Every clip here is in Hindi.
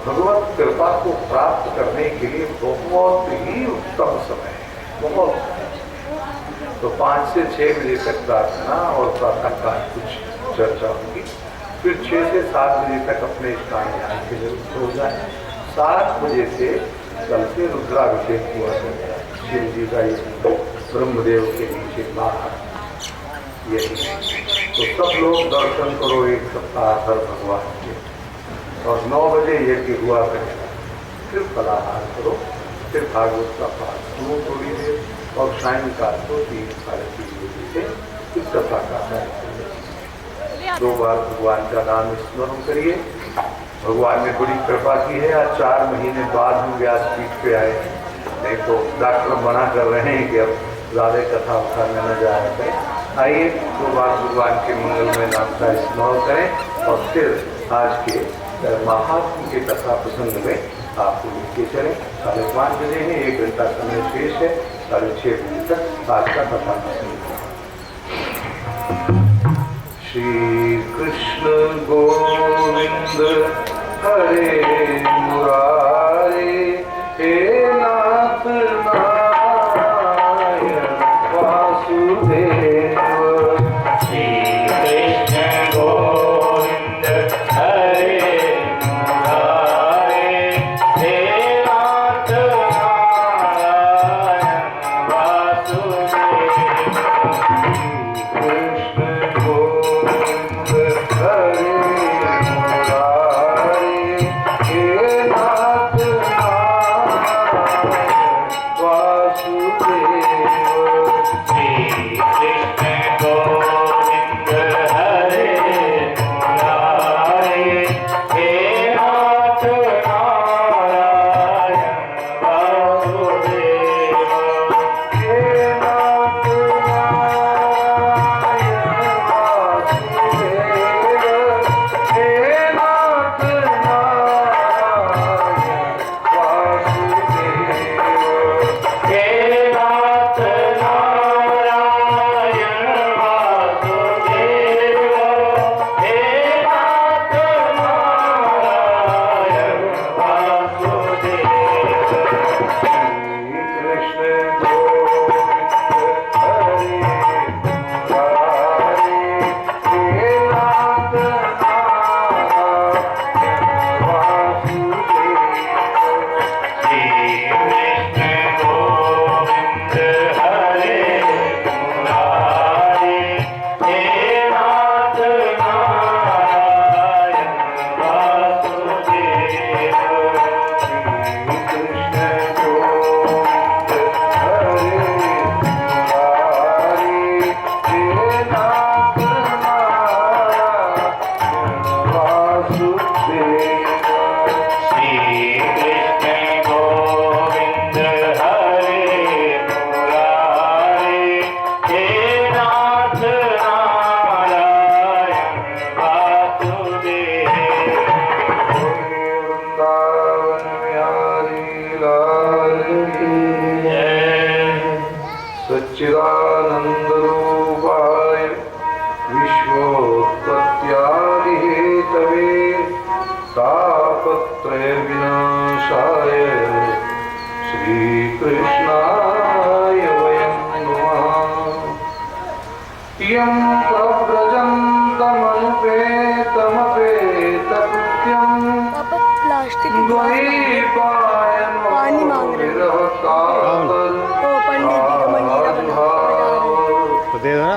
भगवत कृपा को प्राप्त करने के लिए बहुत ही उत्तम समय है, बहुत। तो 5 से 6 बजे तक प्रार्थना और प्रातः काल कुछ चर्चा होगी, फिर 6 से 7 बजे तक अपने स्थान ध्यान के जरूरत हो जाए। 7 बजे से कल से रुद्राभिषेक हुआ करता है, शिव जी का ये ब्रह्मदेव के नीचे बाहर यही। तो सब लोग दर्शन करो एक सप्ताह भर भगवान के, और 9 बजे यज्ञ हुआ करेगा, फिर फलाहार करो, फिर भागवत का पाठ सुनो थोड़ी देर, और सायंकाल को 3 साढ़े 3 बजे से फिर कथा का कार्यक्रम। 2 बार भगवान का नाम स्मरण करिए। भगवान ने बड़ी कृपा की है, आज 4 महीने बाद हम व्यासपीठ पे आए, नहीं तो डॉक्टर मना कर रहे हैं कि अब ज्यादा कथा उठा में न जाया करें। आइए 2 बार भगवान के मंगल में नाम का स्मरण करें, और फिर आज के महात्मा के कथा प्रसंग में आपको लेके चलें। 5:30 बजे है, 1 घंटा समय शेष है, 6:30 बजे तक आज का कथा प्रसंग। श्री कृष्ण गोविंद हरे मुरारे, हे नाथ नारायण वासुदेव। श्री कृष्ण गोविंद हरे मुरारे, हे नाथ नारायण वासुदेव। सच्चिदानंद रूपाय विश्वोत्पत्त्यादि हेतवे तापत्रय विनाशाय श्री कृष्णाय वयं नमः। यं प्रव्रजन्तमनुपेतमपेतकृत्यं द्वैपायनो विरहकातर दे दो ना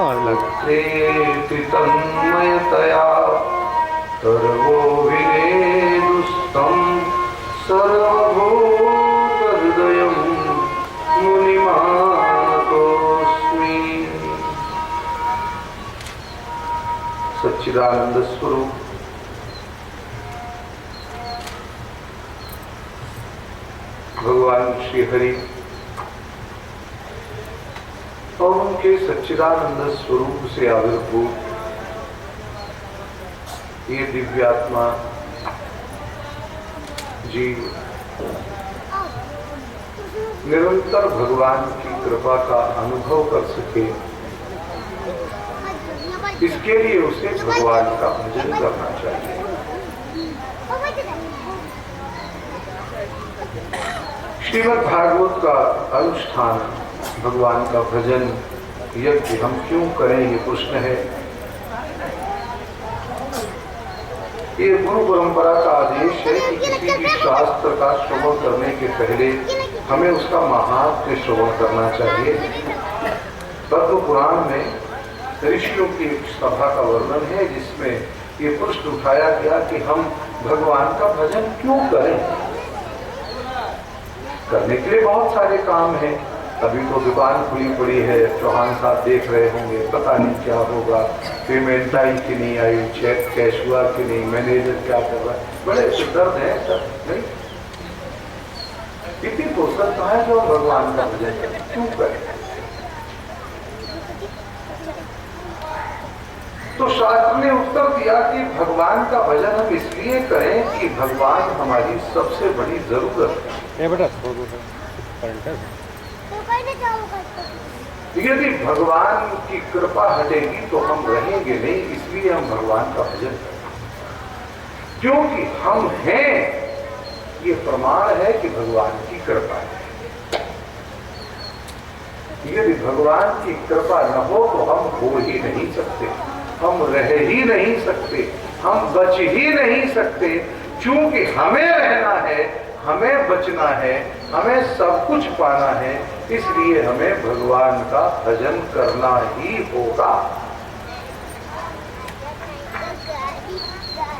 तन्मयतया सर्वोभिनेदुस्तं सर्वभूतहृदयं मुनिमानतोऽस्मि। सच्चिदानंद स्वरूप भगवान श्री हरि और उनके सच्चिदानंद स्वरूप से आविर्भूत ये दिव्यात्मा जीव निरंतर भगवान की कृपा का अनुभव कर सके, इसके लिए उसे भगवान का भजन करना चाहिए। श्रीमद् भागवत का अनुष्ठान, भगवान का भजन, यज्ञ हम क्यों करें, ये प्रश्न है। ये गुरु परंपरा का आदेश है कि किसी भी शास्त्र का श्रवण करने के पहले हमें उसका महात्म्य श्रवण करना चाहिए। पद्म पुराण में ऋषियों की एक सभा का वर्णन है जिसमें ये प्रश्न उठाया गया कि हम भगवान का भजन क्यों करें। करने के लिए बहुत सारे काम हैं। अभी तो दुकान खुली पड़ी है, चौहान साहब देख रहे होंगे, पता नहीं क्या होगा, पेमेंट आई कि नहीं आई, चेक कैश हुआ कि नहीं, मैनेजर क्या कर रहा है, बड़े दर्द है सब नहीं। इतनी फुर्सत है जो भगवान का भजन क्यों करें। तो शास्त्र ने उत्तर दिया कि भगवान का भजन हम इसलिए करें कि भगवान हमारी सबसे बड़ी जरूरत है। यदि भगवान की कृपा हटेगी तो हम रहेंगे नहीं, इसलिए हम भगवान का भजन करें। क्योंकि हम हैं, ये प्रमाण है कि भगवान की कृपा है। यदि भगवान की कृपा न हो तो हम हो ही नहीं सकते, हम रह ही नहीं सकते, हम बच ही नहीं सकते। क्योंकि हमें रहना है, हमें बचना है, हमें सब कुछ पाना है, इसलिए हमें भगवान का भजन करना ही होगा।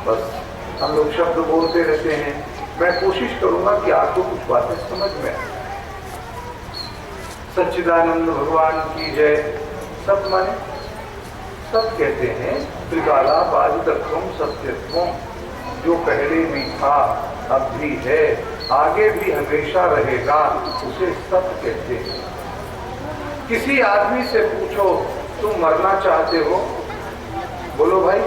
बस हम लोग शब्द बोलते रहते हैं, मैं कोशिश करूंगा कि आपको कुछ बातें समझ में आए। सच्चिदानंद भगवान की जय। सब माने, सब कहते हैं त्रिकाला बाधितत्वम सत्यत्वम, जो पहले भी था अब भी है आगे भी हमेशा रहेगा, उसे सत्य कहते हैं। किसी आदमी से पूछो तुम मरना चाहते हो, बोलो भाई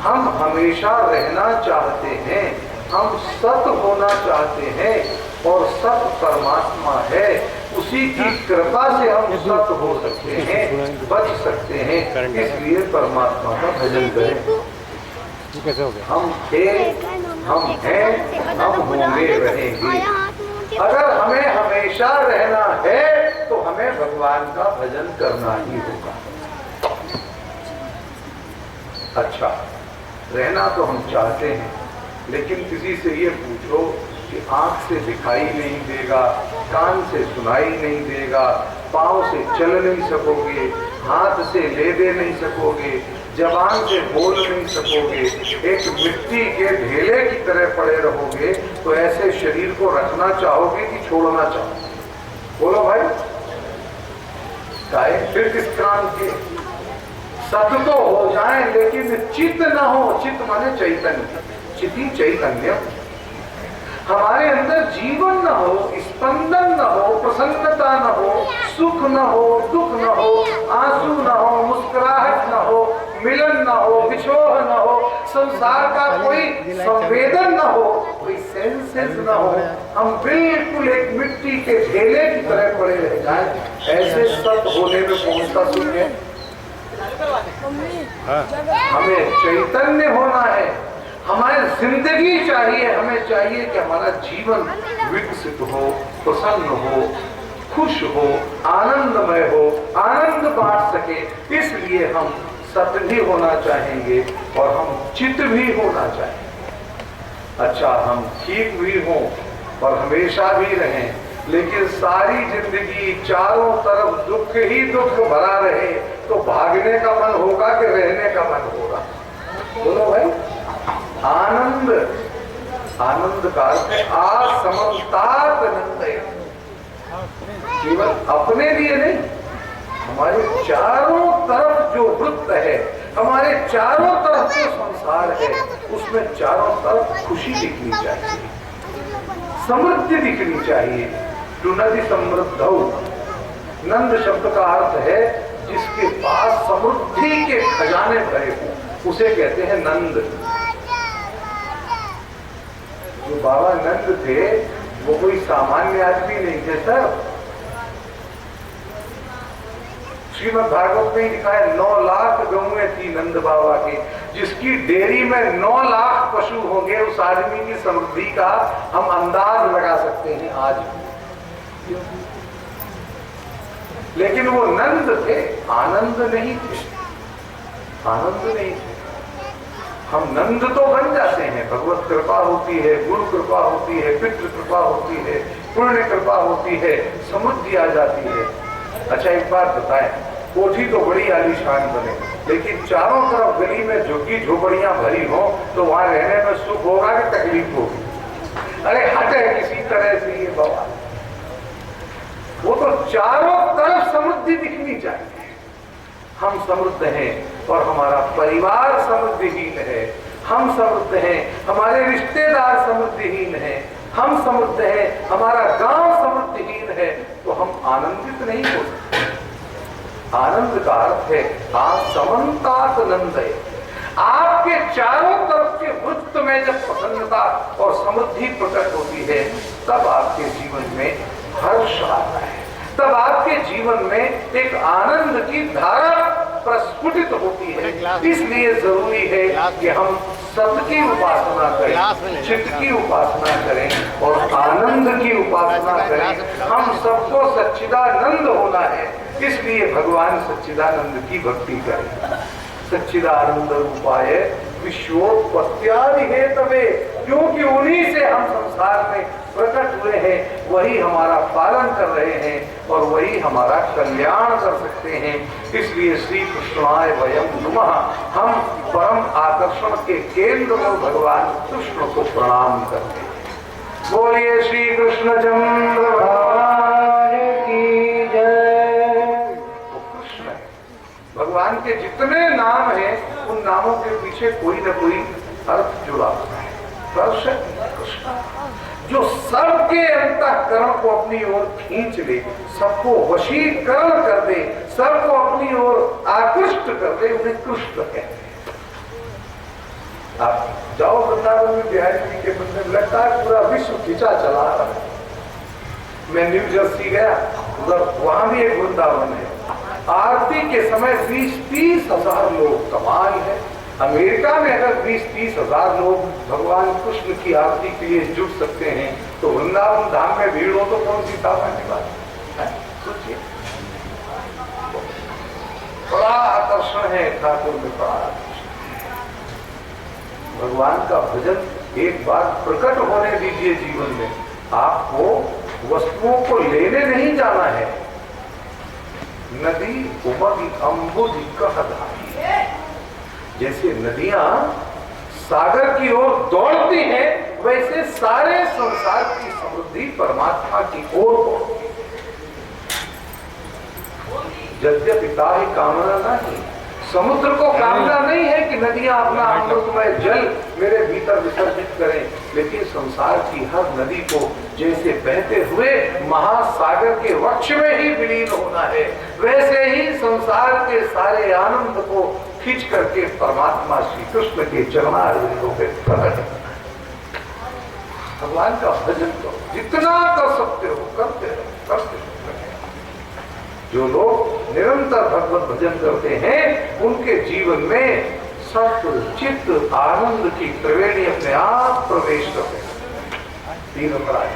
हम हमेशा रहना चाहते हैं, हम सत्य होना चाहते हैं, और सत्य परमात्मा है, उसी की कृपा से हम सत्य हो सकते हैं, बच सकते हैं। इसलिए परमात्मा का भजन करें। कैसे हो गया? हम थे, हम हैं, हम होंगे, रहेंगे। अगर हमें हमेशा रहना है तो हमें भगवान का भजन करना ही होगा। अच्छा, रहना तो हम चाहते हैं, लेकिन किसी से ये पूछो कि आंख से दिखाई नहीं देगा, कान से सुनाई नहीं देगा, पांव से चल नहीं सकोगे, हाथ से ले दे नहीं सकोगे, जबान से बोल नहीं सकोगे, एक मिट्टी के ढेले की तरह पड़े रहोगे, तो ऐसे शरीर को रखना चाहोगे कि छोड़ना चाहोगे? बोलो भाई, फिर किस काम के? सत्य तो हो जाए लेकिन चित्त न हो। चित्त माने चैतन्य, चिति चैतन्य। हमारे अंदर जीवन न हो, स्पंदन न हो, प्रसन्नता न हो, सुख न हो, दुख न हो, आंसू न हो, मुस्कुराहट न हो, मिलन न हो, विछोह न हो, संसार का कोई संवेदन न हो, कोई सेंसेस न हो, हम बिल्कुल एक मिट्टी के ढेले की तरह पड़े रह जाए, ऐसे सब होने में कौन सा सुख है? हमें चैतन्य होना है, हमारी जिंदगी चाहिए, हमें चाहिए कि हमारा जीवन विकसित हो, प्रसन्न हो, खुश हो, आनंदमय हो, आनंद बांट सके। इसलिए हम सत्य भी होना चाहेंगे और हम चित्त भी होना चाहेंगे। अच्छा, हम ठीक भी हों और हमेशा भी रहें, लेकिन सारी जिंदगी चारों तरफ दुख ही दुख भरा रहे तो भागने का मन होगा कि रहने का मन होगा? बोलो भाई। आनंद, आनंद का अर्थ है असमतात् आनंद, केवल अपने लिए नहीं, हमारे चारों तरफ जो वृत्त है, हमारे चारों तरफ जो संसार है, उसमें चारों तरफ खुशी दिखनी चाहिए, समृद्धि दिखनी चाहिए। नदी समृद्ध, नंद शब्द का अर्थ है जिसके पास समृद्धि के खजाने भरे हो, उसे कहते हैं नंद। जो बाबा नंद थे वो कोई सामान्य आदमी नहीं थे सर। श्रीमद् भागवत में लिखा है 9 लाख गौएं थी नंद बाबा के, जिसकी डेयरी में 9 लाख पशु होंगे, उस आदमी की समृद्धि का हम अंदाज लगा सकते हैं आज। लेकिन वो नंद थे, आनंद नहीं थे, आनंद नहीं थे। हम नंद तो बन जाते हैं, भगवत कृपा होती है, गुरु कृपा होती है, पितृ कृपा होती है, पुण्य कृपा होती है, समृद्धि आ जाती है। अच्छा एक बात बताएं, कोठी तो बड़ी आलीशान बने, लेकिन चारों तरफ गली में झुग्गी झोपड़ियां भरी हो तो वहां रहने में सुख होगा कि तकलीफ होगी? अरे हटे किसी तरह से ये बाबा, वो तो चारों तरफ समृद्धि दिखनी चाहिए। हम समृद्ध हैं और हमारा परिवार समृद्धिहीन है, हम समृद्ध हैं, हमारे रिश्तेदार समृद्धिहीन हैं, हम समृद्ध हैं, हमारा गांव समृद्धिहीन है, तो हम आनंदित नहीं हो सकते। आनंद का अर्थ है समन्तात आनंद है। आपके चारों तरफ के वृत्त में जब प्रसन्नता और समृद्धि प्रकट होती है, तब आपके जीवन में हर्ष आता है, तब आपके जीवन में एक आनंद की धारा प्रस्फुटित होती है। इसलिए जरूरी है कि हम सत की उपासना करें, चित्त की उपासना करें और आनंद की उपासना करें। हम सबको सच्चिदानंद होना है, इसलिए भगवान सच्चिदानंद की भक्ति करें। सच्चिदानंद रूपाय विश्वोत्पत्त्यादि हेतवे, क्योंकि उन्हीं से हम संसार में प्रकट हुए हैं, वही हमारा पालन कर रहे हैं और वही हमारा कल्याण कर सकते हैं। इसलिए श्री कृष्णाय वयं नमः, हम परम आकर्षण के केंद्र में भगवान कृष्ण को प्रणाम करते हैं। बोलिए श्री कृष्ण चंद्र भगवान की जय। वो कृष्ण है, भगवान के जितने नाम हैं उन नामों के पीछे कोई न कोई अर्थ जुड़ा हुआ है। कृष्ण जो सबके अंतःकरण को अपनी ओर खींच ले, सबको वशीकरण कर दे, सबको अपनी ओर आकृष्ट कर दे, उन्हें कृष्ण कहते हैं। आप जाओ वृंदावन में, बिहारी जी के मंदिर में लगता है पूरा विश्व खींचा चला रहा है। मैं न्यू जर्सी गया, उधर वहां भी एक वृंदावन है। आरती के समय 20-30 हजार लोग, कमाल है। अमेरिका में अगर 20-30 हजार लोग भगवान कृष्ण की आरती के लिए जुट सकते हैं, तो वृंदावन धाम में भीड़ हो तो कौन सी सामान्य बात है? सोचिए, बड़ा आकर्षण है ठाकुर में, बड़ा भगवान का भजन एक बार प्रकट होने दीजिए जीवन में। आपको वस्तुओं को लेने नहीं जाना है। नदी उमगी अम्बुधि कहधारी, जैसे नदियां सागर की ओर दौड़ती हैं, वैसे सारे संसार की समृद्धि परमात्मा की ओर दौड़ती है। यद्यपिता ही कामना नहीं, समुद्र को कामना नहीं है कि नदियां अपना अमृतमय जल मेरे भीतर विसर्जित करें, लेकिन संसार की हर नदी को जैसे बहते हुए महासागर के वक्ष में ही विलीन होना है, वैसे ही संसार के सारे आनंद को खींच करके परमात्मा श्री कृष्ण के चरणारविंदों पे प्रकट करना है। भगवान का भजन करो, जितना कर सकते हो करते रहो, करते रहो। जो लोग निरंतर भगवत भजन करते हैं, उनके जीवन में सत्व चित्त आनंद की त्रिवेणी अपने आप प्रवेश करते हैं। तीन अपराध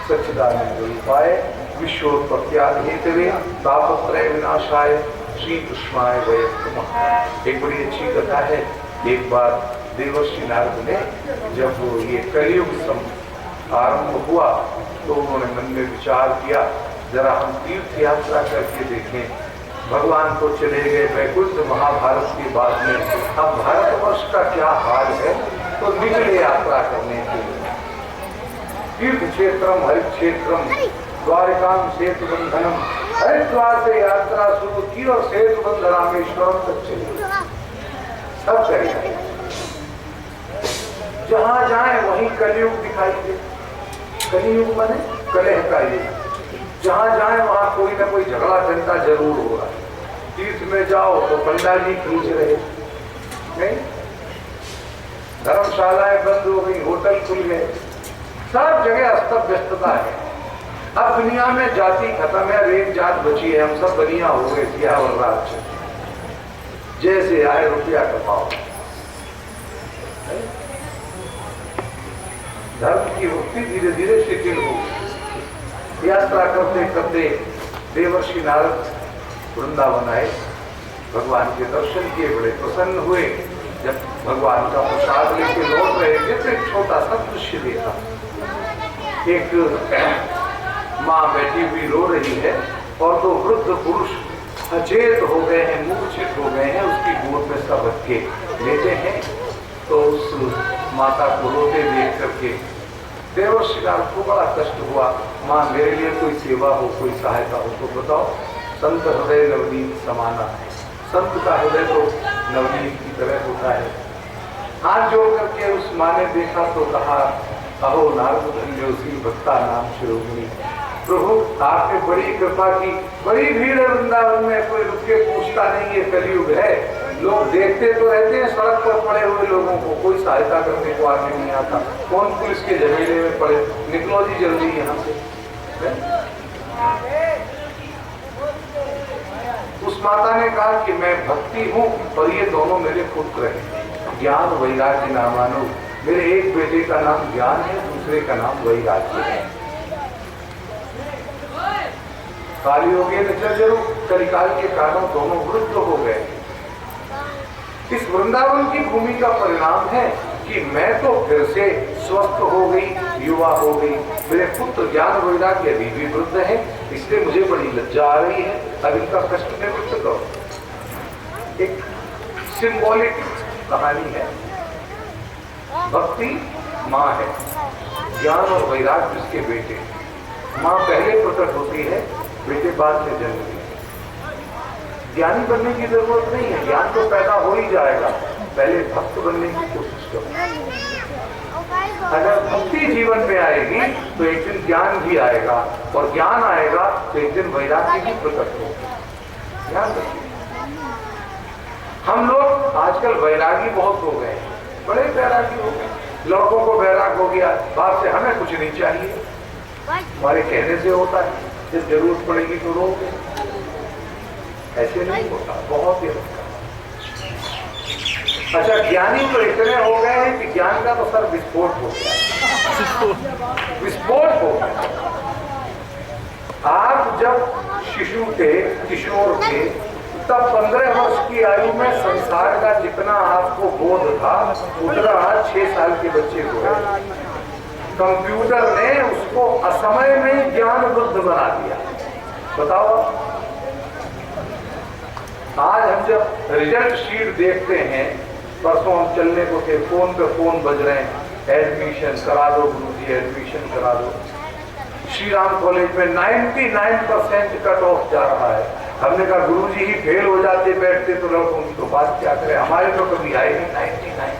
सच्चिदानंद रूपाय विश्वोत्पत्त्यादि हेतवे तापत्रय विनाशाय श्री कृष्णाय वयं नमः। एक बड़ी अच्छी कथा है। एक बार देवर्षि नारद ने जब ये कलियुग आरंभ हुआ तो उन्होंने मन में विचार किया, जरा हम तीर्थ यात्रा करके देखें। भगवान तो चले गए वैकुंठ महाभारत के बाद में, अब भारतवर्ष का क्या हाल है, तो निकले यात्रा करने के लिए। तीर्थ क्षेत्रम हरित क्षेत्रम द्वारिकाम सेतु बंधनम, हरिद्वार से यात्रा शुरू की और सेतु बंध रामेश्वरम तक चली। सब करें, जहां जाए वहीं कलयुग दिखाई दे। कलयुग माने कलह का युग, जहां जाए वहां कोई ना कोई झगड़ा झंडा जरूर हो रहा है। तीर्थ में जाओ तो पंडा जी खींच रहे नहीं, धर्मशालाएं बंद हो गई, होटल खुल गए, सब जगह अस्त व्यस्तता है। अब दुनिया में जाति खत्म है, अब एक जात बची है, हम सब बनिया हो गए, सियावर राज्य। जैसे आए रुपया कमाओ। धर्म की वृत्ति धीरे धीरे शिथिल हो। यात्रा करते करते देवर्षि नारद वृंदावन आए, भगवान के दर्शन किए, बड़े प्रसन्न हुए। जब भगवान का प्रसाद लेके लौट रहे थे तो एक छोटा सा दृश्य देखा। एक माँ बैठी हुई रो रही है और दो वृद्ध पुरुष अचेत हो गए हैं, मूर्छित हो गए हैं, उसकी गोद में सब रखे लेते हैं। तो उस माता को रोते देख करके देवर्षि नारद को बड़ा कष्ट हुआ। माँ मेरे लिए कोई सेवा हो, कोई सहायता हो तो बताओ। संत हृदय नवनीत समाना है, संत का हृदय तो नवनीत की तरह होता है। हाथ जोड़ करके उस माँ ने देखा तो कहा, अहो नारद धन्योसी भक्ता नाम शिरोमणि। प्रभु आपने बड़ी कृपा की, बड़ी भीड़ है वृंदावन में, कोई रुक के पूछता नहीं है, कलयुग है। लोग देखते तो रहते हैं सड़क पर पड़े हुए लोगों को, कोई सहायता करने को आगे नहीं आता। कौन पुलिस के झमेले में पड़े, निकलो जी जल्दी यहाँ से। उस माता ने कहा कि मैं भक्ति हूँ और ये दोनों मेरे पुत्र हैं, ज्ञान वैराग्य नामानो। मेरे एक बेटे का नाम ज्ञान है, दूसरे का नाम वैराग्य है। कालियोगे नचर्जरो, कलिकाल के कारण दोनों वृद्ध हो गए। इस वृंदावन की भूमि का परिणाम है कि मैं तो फिर से स्वस्थ हो गई, युवा हो गई। मेरे पुत्र ज्ञान वैराग्य अभी भी वृद्ध है, इसलिए मुझे बड़ी लज्जा आ रही है। अब इनका कष्ट निवृत्त करो। एक सिंबॉलिक कहानी है। भक्ति माँ है, ज्ञान और वैराग्य उसके बेटे। माँ पहले प्रकट होती है, बेटे बाद में जन्म लेते। ज्ञानी बनने की जरूरत नहीं है, ज्ञान तो पैदा हो ही जाएगा। पहले भक्त बनने की कोशिश करो। अगर भक्ति जीवन में आएगी तो एक दिन ज्ञान भी आएगा, और ज्ञान आएगा तो एक दिन वैराग्य भी प्रकट होगा। ध्यान रखिए, हम लोग आजकल वैरागी बहुत हो गए, बड़े वैरागी हो गए। लड़कों को वैराग हो गया, बाप से हमें कुछ नहीं चाहिए, हमारे कहने से होता है, जब जरूरत पड़ेगी तो रोके। ऐसे नहीं होता, बहुत ही होता। अच्छा, ज्ञानी तो इतने हो गए हैं कि ज्ञान का तो सर विस्फोट हो गया, विस्फोट हो गया। आप जब शिशु थे, किशोर थे, तब 15 वर्ष की आयु में संसार का जितना आपको बोध था उतना आज 6 साल के बच्चे को है। कंप्यूटर ने उसको असमय में ज्ञान बुद्ध बना दिया। बताओ, आज हम जब रिजल्ट शीट देखते हैं, परसों हम चलने को थे, फोन पे फोन बज रहे हैं, एडमिशन करा दो गुरुजी, एडमिशन करा दो। श्री राम कॉलेज में 99% कट ऑफ जा रहा है। हमने कहा गुरुजी ही फेल हो जाते बैठते तो लोग उनको बात क्या करें, हमारे तो कभी आए नहीं 99।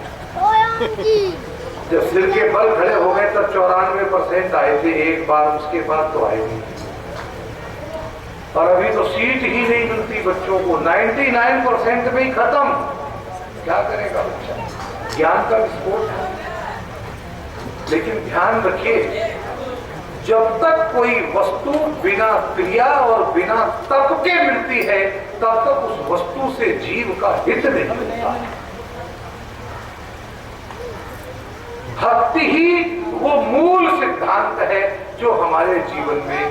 जब सिर के बल खड़े हो गए तब 94% आए थे एक बार, उसके बाद तो आए नहीं। और अभी तो सीट ही नहीं मिलती बच्चों को, 99% में ही खत्म। क्या करेगा बच्चा? ज्ञान का विस्फोट है। लेकिन ध्यान रखिए, जब तक कोई वस्तु बिना क्रिया और बिना तप के मिलती है, तब तक उस वस्तु से जीव का हित नहीं मिलता। भक्ति ही वो मूल सिद्धांत है जो हमारे जीवन में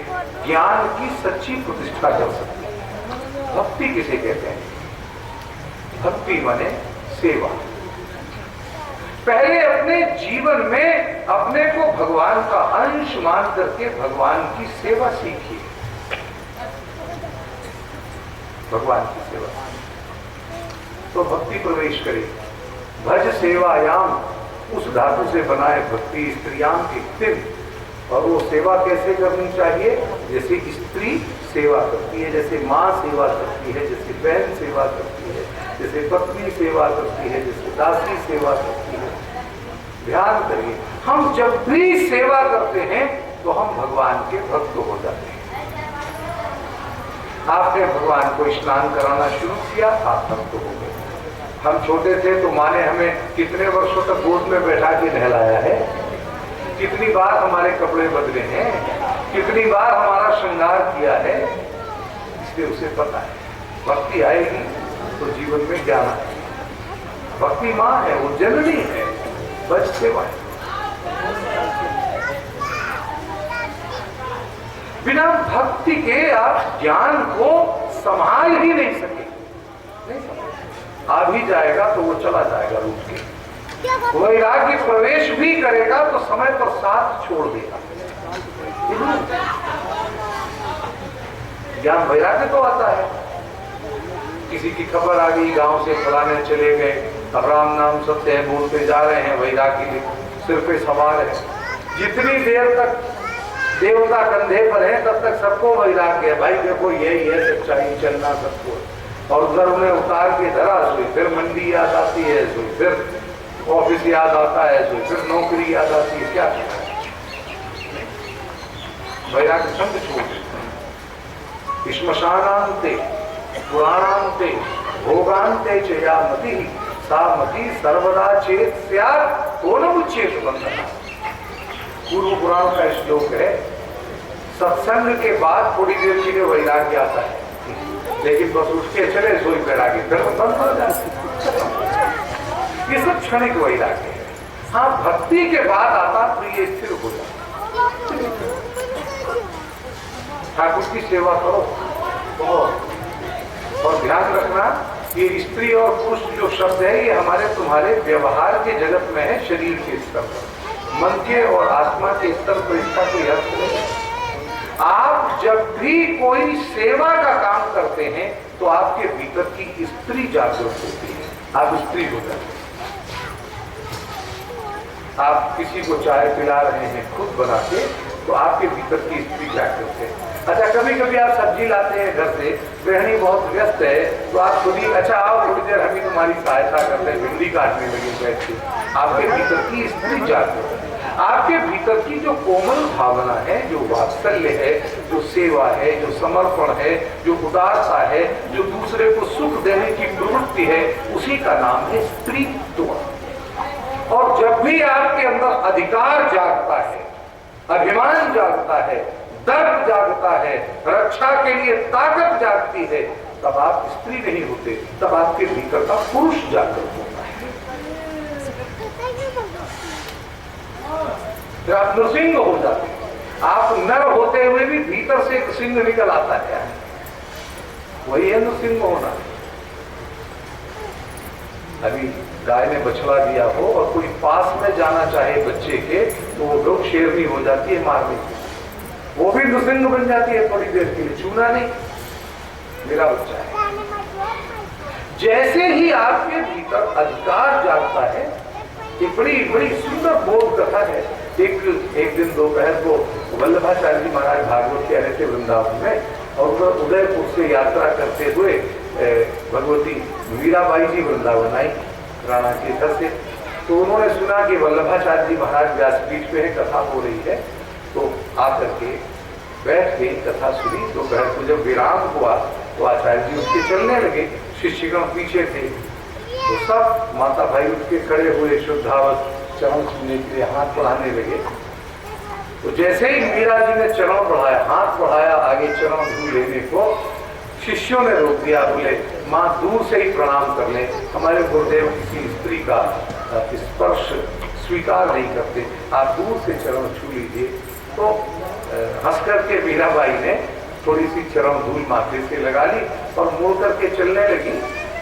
ज्ञान की सच्ची प्रतिष्ठा कर सकती है। भक्ति किसे कहते हैं? भक्ति माने सेवा। पहले अपने जीवन में अपने को भगवान का अंश मान करके भगवान की सेवा सीखिए। भगवान की सेवा तो भक्ति प्रवेश करे। भज सेवायाम, उस धातु से बनाए भक्ति स्त्रियाम की तिम। और वो सेवा कैसे करनी चाहिए? जैसे स्त्री सेवा करती है, जैसे माँ सेवा करती है, जैसे बहन सेवा करती है, जैसे पत्नी सेवा करती है, जैसे दासी सेवा करती है। ध्यान करिए, हम जब भी सेवा करते हैं तो हम भगवान के भक्त हो जाते हैं। आपने भगवान को स्नान कराना शुरू किया, आप भक्त हो गए। हम छोटे थे तो माँ ने हमें कितने वर्षों तक गोद में बैठा के नहलाया है, कितनी बार हमारे कपड़े बदले हैं, कितनी बार हमारा श्रृंगार किया है, इसलिए उसे पता है। भक्ति आएगी तो जीवन में ज्ञान आएगा। भक्ति माँ है, वो जननी है, बस सेवा है। बिना भक्ति के आप ज्ञान को संभाल ही नहीं सके। आ भी जाएगा तो वो चला जाएगा रूठ के। वैराग्य प्रवेश भी करेगा तो समय पर साथ छोड़ देगा। ज्ञान वैराग्य तो आता है। किसी की खबर आ गई, गांव से फलाने चले गए, अब राम नाम सत्य है बोलते जा रहे हैं, वैराग्य सिर पे सवार है। जितनी देर तक देवता कंधे पर है तब तक सबको वैराग्य है, भाई देखो यही है सच्चाई, चलना सबको। और उधर उन्हें उतार के धरा, सोई फिर मंडी याद आती है, सोई फिर ऑफिस याद आता है, सोई फिर नौकरी याद आती है। क्या वैराग्य संग छोड़ देते। श्मशानांते पुराणांते भोगांते च या मति सा मति सर्वदा चेत स्यात् तो न उच्चेत बंधना। पूर्व पुराण का श्लोक है। सत्संग के बाद थोड़ी देर के लिए वैराग्य आता है, लेकिन बस उसके चले सोई वैराग्य फिर बंद हो जाता। ये सब क्षणिक वैराग्य है। हाँ, भक्ति के बाद आता तो ये स्थिर हो जाता। ठाकुर की सेवा करो और ध्यान रखना, ये स्त्री और पुरुष जो शब्द है ये हमारे तुम्हारे व्यवहार के जगत में है, शरीर के स्तर पर। मन के और आत्मा के स्तर पर इसका कोई अर्थ नहीं। आप जब भी कोई सेवा का काम करते हैं तो आपके भीतर की स्त्री जागृत होती है, आप स्त्री हो जाते हैं। आप किसी को चाय पिला रहे हैं खुद बना के, तो आपके भीतर की स्त्री जागृत है। अच्छा, कभी कभी आप सब्जी लाते हैं घर से, गृहिणी बहुत व्यस्त है, तो आप खुद ही अच्छा आओ थोड़ी देर हम ही तुम्हारी सहायता करते हैं, भिंडी काटने लगे बैठ के। आपके भीतर की स्त्री जागृत है। आपके भीतर की जो कोमल भावना है, जो वात्सल्य है, जो सेवा है, जो समर्पण है, जो उदारता है, जो दूसरे को सुख देने की प्रवृत्ति है, उसी का नाम है स्त्रीत्व। और जब भी आपके अंदर अधिकार जागता है, अभिमान जागता है, दर्द जागता है, रक्षा के लिए ताकत जागती है, तब आप स्त्री नहीं होते, तब आपके भीतर का पुरुष जागृत होता है। फिर आप नृसिंह हो जाते हैं। आप नर होते हुए भी भीतर से एक सिंह निकल आता है, वही है नृसिंह होना। अभी गाय ने बछड़ा दिया हो और कोई पास में जाना चाहे बच्चे के, तो वो लोग शेरनी हो जाती है मारने की, वो भी नृसिंह बन जाती है थोड़ी देर के लिए, छूना नहीं, मेरा बच्चा है। जैसे ही आपके भीतर अधिकार जागता है, एक बड़ी सुंदर बोध कथा है। एक दिन दोपहर को वल्लभाचार्य जी महाराज भागवत कह रहे थे वृंदावन में, और उदयपुर से यात्रा करते हुए भगवती मीराबाई जी वृंदावन आई राणा के घर से। तो उन्होंने सुना कि वल्लभाचार्य जी महाराज व्यासपीठ पे है, कथा हो रही है, तो आकर के बैठ के कथा सुनी। दोपहर को जब विराम हुआ तो आचार्य जी उसके चलने लगे, शिष्यगण पीछे थे, तो सब माता भाई उठ के खड़े हुए, शुद्धावत चरण छूने के लिए हाथ बढ़ाने लगे। तो जैसे ही मीरा जी ने चरण बढ़ाया, हाथ बढ़ाया आगे चरण धू लेने को, शिष्यों ने रोक दिया, बोले माँ दूर से ही प्रणाम कर ले, हमारे गुरुदेव किसी स्त्री का स्पर्श स्वीकार नहीं करते, आप दूर से चरण छू लीजिए। तो हंस करके मीराबाई ने थोड़ी सी चरण धूल माथे से लगा ली और मुड़ करके चलने लगी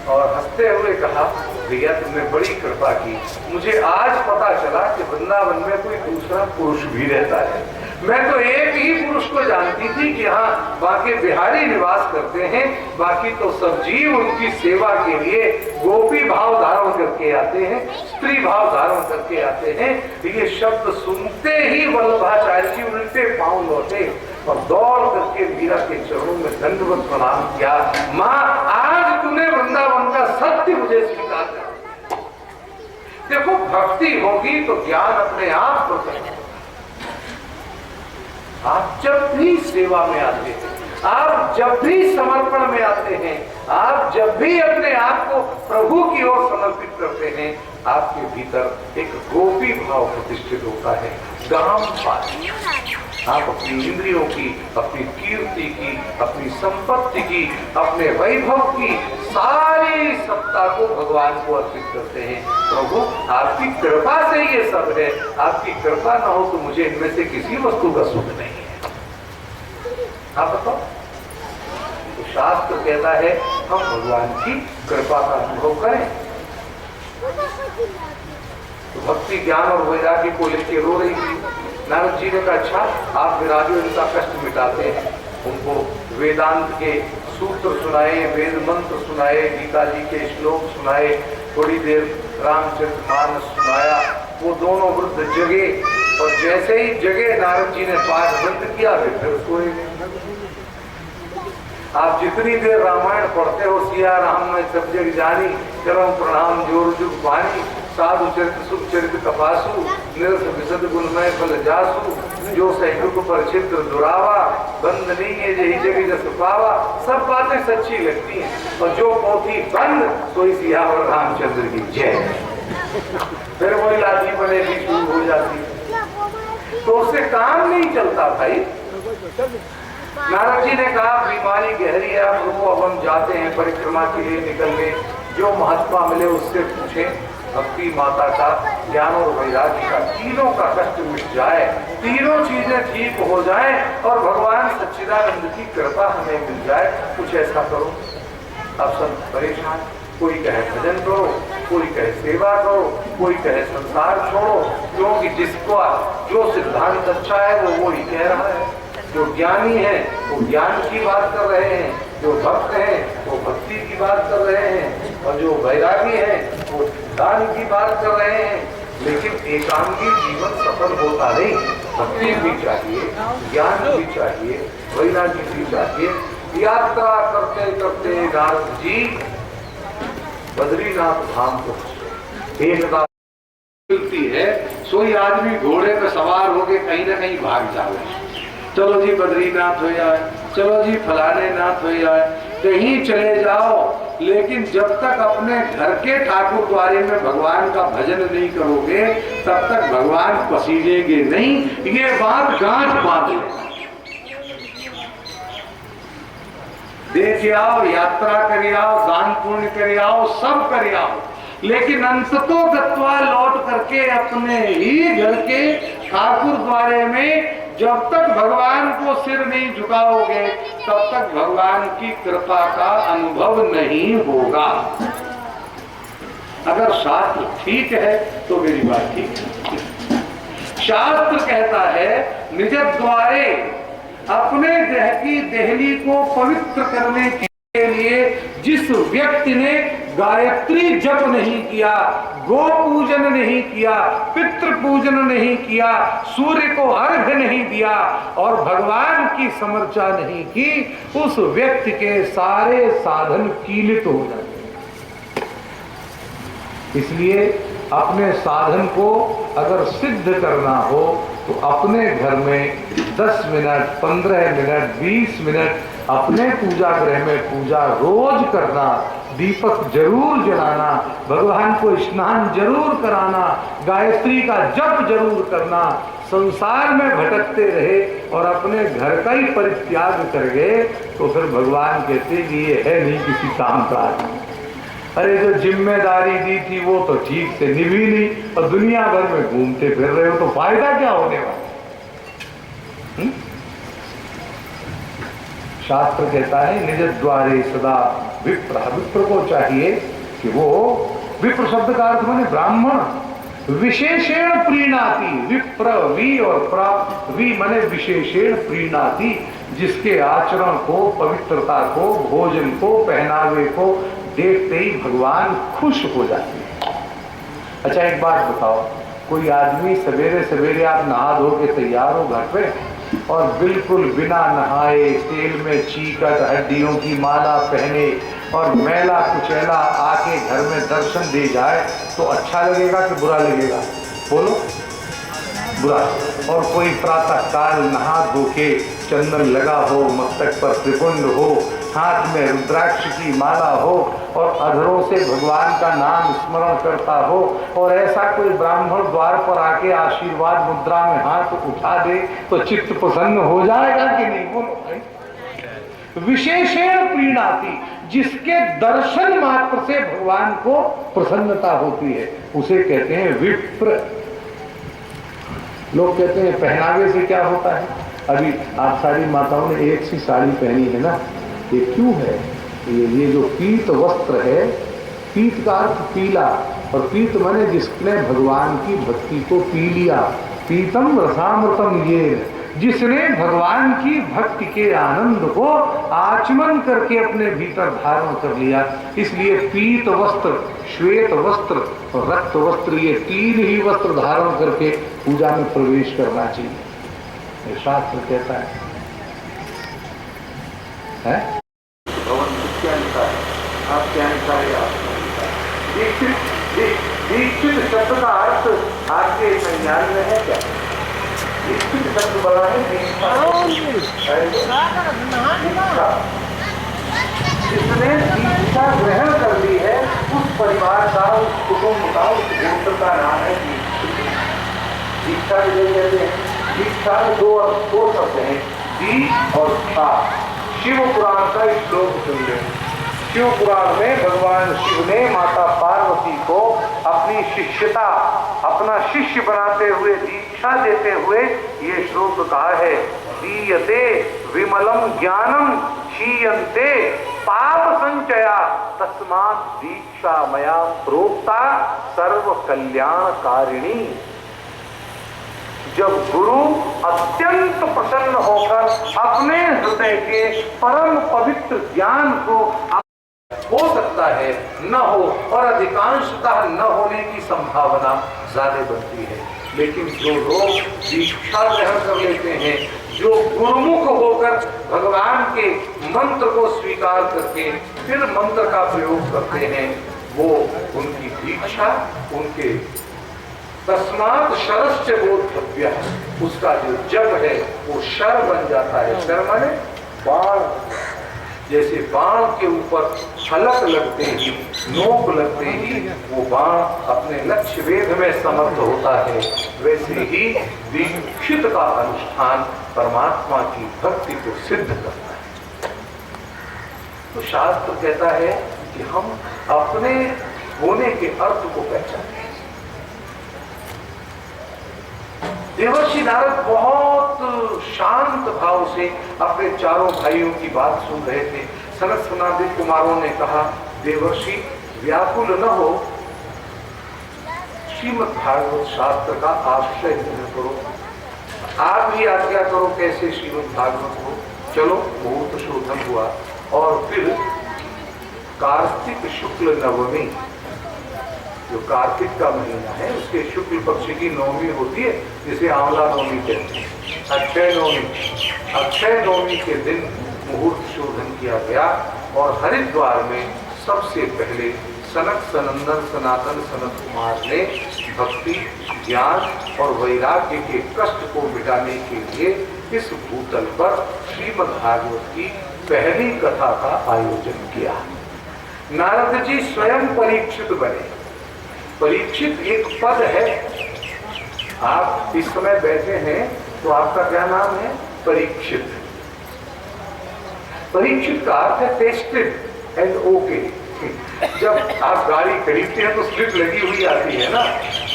और हंसते हुए कहा, भैया तुमने बड़ी कृपा की, मुझे आज पता चला कि वृंदावन में कोई दूसरा पुरुष भी रहता है। मैं तो एक ही पुरुष को जानती थी कि हाँ बाकी बिहारी निवास करते हैं, बाकी तो सब जीव उनकी सेवा के लिए गोपी भाव धारण करके आते हैं, स्त्री भाव धारण करके आते हैं। ये शब्द सुनते ही वल्लभाचार्य जी उल्टे पांव लौटे और दौड़ करके मीरा के चरणों में दंडवत प्रणाम किया। माँ आज तूने वृंदावन का सत्य मुझे स्वीकार कर। देखो भक्ति होगी तो ज्ञान अपने आप प्रकट होगा। आप जब भी सेवा में आते हैं, आप जब भी समर्पण में आते हैं, आप जब भी अपने आप को प्रभु की ओर समर्पित करते हैं, आपके भीतर एक गोपी भाव प्रतिष्ठित होता है। गाम पाती आप अपनी इंद्रियों की, अपनी कीर्ति की, अपनी संपत्ति की, अपने वैभव की सारी सत्ता को भगवान को अर्पित करते हैं। प्रभु आपकी कृपा से ये सब है, आपकी कृपा ना हो तो मुझे इनमें से किसी वस्तु का सुख नहीं है। आप बताओ। तो शास्त्र कहता है हम भगवान की कृपा का अनुभव करें। तो भक्ति ज्ञान और वैराग्य को लेकर रो रही थी। नारद जी ने कहा अच्छा आप विराजो, इनका कष्ट मिटाते हैं। उनको वेदांत के सूत्र सुनाए, वेद मंत्र सुनाए, गीता जी के श्लोक सुनाए, थोड़ी देर रामचरितमानस सुनाया। वो दोनों वृद्ध जगे और जैसे ही जगे नारद जी ने पाठ बंद किया, फिर सोए गए। आप जितनी देर रामायण पढ़ते हो, सिया राम में सब जग जानी, करम प्रणाम जोर जुग पानी, साधु चरित सुख चरित कपासु, निरस विशद गुणमय फल जासु, जो सैनिक पर छिद्र दुरावा, बंद नहीं है यही जग जस पावा। सब बातें सच्ची लगती हैं और जो पोथी बंद सोई सिया और रामचंद्र की जय। फिर वही लाठी बने भी शुरू हो जाती, तो उससे काम नहीं चलता भाई। नारद जी ने कहा बीमारी गहरी है, आप रुको, अब हम जाते हैं परिक्रमा के लिए निकल गए। जो महात्मा मिले उससे पूछें भक्ति माता का, ज्ञान और वैराग्य का, तीनों का कष्ट मिट जाए, तीनों चीजें ठीक हो जाएं और भगवान सच्चिदानंद की कृपा हमें मिल जाए। कुछ ऐसा करो। अब सब परेशान, कोई कहे भजन करो, कोई कहे सेवा करो, कोई कहे संसार छोड़ो, क्योंकि जिसका जो सिद्धांत अच्छा है वो ही कह रहा है। जो ज्ञानी है वो ज्ञान की बात कर रहे हैं, जो भक्त हैं वो भक्ति की बात कर रहे हैं, और जो वैरागी है वो दान की बात कर रहे हैं। लेकिन एकांगी जीवन सफल होता नहीं। भक्ति भी चाहिए, ज्ञान भी चाहिए, वैरागी भी चाहिए। यात्रा करते करते नारद जी बद्रीनाथ धाम को एक मिलती है, सोई आदमी घोड़े पर सवार होके कहीं ना कहीं भाग जावे। चलो जी बद्रीनाथ हो जाए, चलो जी फलाने नाथ हो जाए, कहीं चले जाओ, लेकिन जब तक अपने घर के ठाकुर द्वारे में भगवान का भजन नहीं करोगे तब तक भगवान पसीजेंगे नहीं। ये बात गांठ बांध लेना। देख आओ, यात्रा कर आओ, दान पुण्य कर आओ, सब कर आओ, लेकिन अंततो गत्वा लौट करके अपने ही घर के ठाकुर द्वारे में जब तक भगवान को सिर नहीं झुकाओगे तब तक भगवान की कृपा का अनुभव नहीं होगा। अगर शास्त्र ठीक है तो मेरी बात ठीक है। शास्त्र कहता है निज द्वारे अपने देह की देहली को पवित्र करने के लिए जिस व्यक्ति ने गायत्री जप नहीं किया, गो पूजन नहीं किया, पितृ पूजन नहीं किया, सूर्य को अर्घ्य नहीं दिया और भगवान की समर्चा नहीं की, उस व्यक्ति के सारे साधन कीलित हो जाते हैं। इसलिए अपने साधन को अगर सिद्ध करना हो तो अपने घर में 10 मिनट, 15 मिनट, 20 मिनट अपने पूजा गृह में पूजा रोज करना, दीपक जरूर जलाना, भगवान को स्नान जरूर कराना, गायत्री का जप जरूर करना, संसार में भटकते रहे और अपने घर का ही परित्याग कर गए तो फिर भगवान कहते कि ये है नहीं किसी काम का। अरे जो जिम्मेदारी दी थी वो तो ठीक से निभी नहीं और दुनिया भर में घूमते फिर रहे हो तो फायदा क्या होने वाला। शास्त्र कहता है निज द्वारे सदा विप्र। विप्र को चाहिए कि वो, विप्र शब्द का अर्थ माने ब्राह्मण, विशेषण प्रीणाति। विप्र वी और प्र, वी माने विशेषण प्रीणाति, जिसके आचरण को, पवित्रता को, भोजन को, पहनावे को देखते ही भगवान खुश हो जाते हैं। अच्छा एक बात बताओ, कोई आदमी सवेरे सवेरे आप नहा धो के तैयार हो घर पे और बिल्कुल बिना नहाए तेल में चीकट हड्डियों की माला पहने और मैला कुचैला आके घर में दर्शन दे जाए तो अच्छा लगेगा कि बुरा लगेगा? बोलो, बुरा। और कोई प्रातः काल नहा धो के चंदन लगा हो, मस्तक पर त्रिपुंड हो, हाथ में रुद्राक्ष की माला हो और अधरों से भगवान का नाम स्मरण करता हो और ऐसा कोई ब्राह्मण द्वार पर आके आशीर्वाद मुद्रा में हाथ उठा दे तो चित्त प्रसन्न हो जाएगा कि नहीं? बोलो भाई। विशेषण प्रीणाति, जिसके दर्शन मात्र से भगवान को प्रसन्नता होती है उसे कहते हैं विप्र। लोग कहते हैं पहनावे से क्या होता है? अभी आप सारी माताओं ने एक सी साड़ी पहनी है ना, ये क्यों है? ये जो पीत वस्त्र है, पीत का अर्थ पीला, और पीत माने जिसने भगवान की भक्ति को पी लिया। पीतम रसामृतम, ये जिसने भगवान की भक्ति के आनंद को आचमन करके अपने भीतर धारण कर लिया। इसलिए पीत वस्त्र, श्वेत वस्त्र और रक्त वस्त्र, ये तीन ही वस्त्र धारण करके पूजा में प्रवेश करना चाहिए, ये शास्त्र कहता है? भवन क्या लिखा है? आप क्या लिखा है? दीक्षित शब्द का अर्थ आपके संज्ञान में है क्या? दीक्षित शब्द बड़ा है जिसने दीक्षा ग्रहण कर ली है उस परिवार का, उस कुटुंब का, उस गोत्र का नाम है दीक्षा। कहते हैं दीक्षा में दो शब्द हैं, दी और क्षा। शिव पुराण का एक श्लोक सुन ले। शिव पुराण में भगवान शिव ने माता पार्वती को अपनी शिष्यता, अपना शिष्य बनाते हुए, दीक्षा देते हुए ये श्लोक कहा है, दीयते विमलम ज्ञानम क्षीयन्ते पाप संचया तस्मात् दीक्षा मया प्रोक्ता सर्व कल्याणकारिणी। जब गुरु अत्यंत प्रसन्न होकर अपने हृदय के परम पवित्र ज्ञान को, हो सकता है न हो और अधिकांशतः न होने की संभावना ज्यादा बनती है, लेकिन जो लोग दीक्षा ग्रहण कर लेते हैं, जो गुरुमुख होकर भगवान के मंत्र को स्वीकार करके फिर मंत्र का प्रयोग करते हैं, वो उनकी दीक्षा, उनके तस्मात् शरश्च बोद्धव्य, उसका जो जग है वो शर बन जाता है। शर माने बाण, जैसे बाण के ऊपर फलक लगते ही, नोक लगते ही वो बाण अपने लक्ष्य वेध में समर्थ होता है, वैसे ही दीक्षित का अनुष्ठान परमात्मा की भक्ति को सिद्ध करता है। तो शास्त्र कहता है कि हम अपने होने के अर्थ को पहचानें। देवर्षि नारद बहुत शांत भाव से अपने चारों भाइयों की बात सुन रहे थे। सनत सनंदित कुमारों ने कहा, देवर्षि व्याकुल न हो, श्रीमद् भागवत शास्त्र का आश्रय ग्रहण करो, आप भी आज्ञा करो कैसे श्रीमद् भागवत हो। चलो, मुहूर्त शोधन हुआ और फिर कार्तिक शुक्ल नवमी, जो कार्तिक का महीना है उसके शुक्ल पक्ष की नवमी होती है, जिसे आंवला नवमी कहते हैं, अक्षय नवमी। अक्षय नवमी के दिन मुहूर्त शोधन किया गया और हरिद्वार में सबसे पहले सनक सनंदन सनातन सनत कुमार ने भक्ति, ज्ञान और वैराग्य के कष्ट को मिटाने के लिए इस भूतल पर श्रीमद् भागवत की पहली कथा का आयोजन किया। नारद जी स्वयं परीक्षित बने। परीक्षित एक पद है, आप इस समय बैठे हैं तो आपका क्या नाम है? परीक्षित। परीक्षित का अर्थ है टेस्टेड एंड ओके। जब आप गाड़ी खरीदते हैं तो स्लिप लगी हुई आती है ना,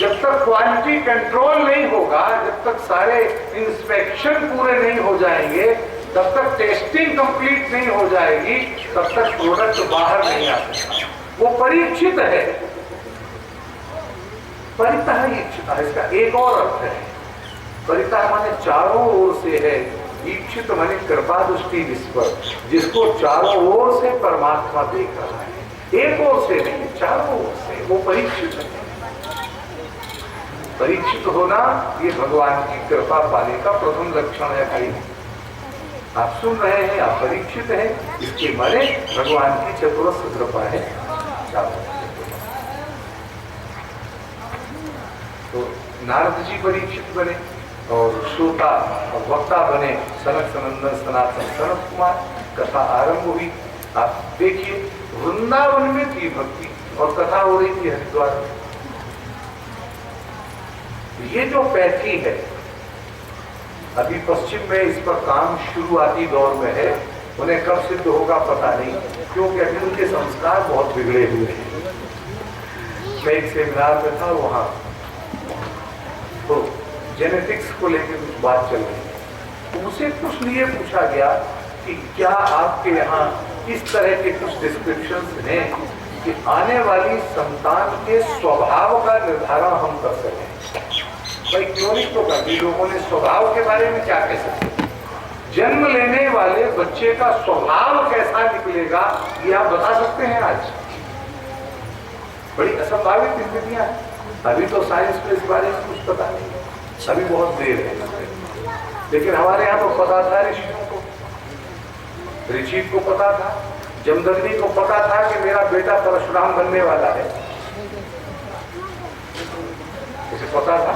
जब तक क्वालिटी कंट्रोल नहीं होगा, जब तक सारे इंस्पेक्शन पूरे नहीं हो जाएंगे, तब तक टेस्टिंग कंप्लीट नहीं हो जाएगी, तब तक प्रोडक्ट बाहर नहीं आ सकता। वो परीक्षित है। परितः इच्छिता, इसका एक और अर्थ है। परितः माने चारों ओर से है, इच्छित माने कृपा दृष्टि जिस पर, जिसको चारों ओर से परमात्मा देख रहा है, एक ओर से नहीं, चारों ओर से, वो परीक्षित है। परीक्षित होना ये भगवान की कृपा पाने का प्रथम लक्षण है। भाई आप सुन रहे हैं, आप परीक्षित हैं, इसके माने भगवान की चतुरस्र कृपा है। तो नारद जी परीक्षित बने और श्रोता और वक्ता बने सनक सनंदन सनातन सनत कुमार। कथा आरंभ हुई। आप देखिए वृंदावन में थी भक्ति और कथा हो रही थी हरिद्वार में। ये जो पैथी है अभी पश्चिम में इस पर काम शुरुआती दौर में है, उन्हें कब सिद्ध होगा पता नहीं, क्योंकि अभी उनके संस्कार बहुत बिगड़े हुए हैं। मैं एक सेमिनार में था, वहां तो जेनेटिक्स को लेकर कुछ बात चल रही है। उनसे कुछ लिए पूछा गया कि क्या आपके यहाँ इस तरह के कुछ डिस्क्रिप्शंस हैं कि आने वाली संतान के स्वभाव का निर्धारण हम कर सकें। भाई क्यों नहीं, तो कभी लोगों ने स्वभाव के बारे में क्या कह सकते, जन्म लेने वाले बच्चे का स्वभाव कैसा निकलेगा ये आप बता सकते हैं? आज बड़ी असंभावित स्थितियां हैं। अभी तो साइंस को इस बारे में कुछ पता नहीं, अभी बहुत देर है। लेकिन हमारे यहाँ तो पता था, ऋषियों को, ऋषि को पता था, जमदग्नि को पता था कि मेरा बेटा परशुराम बनने वाला है, उसे पता था,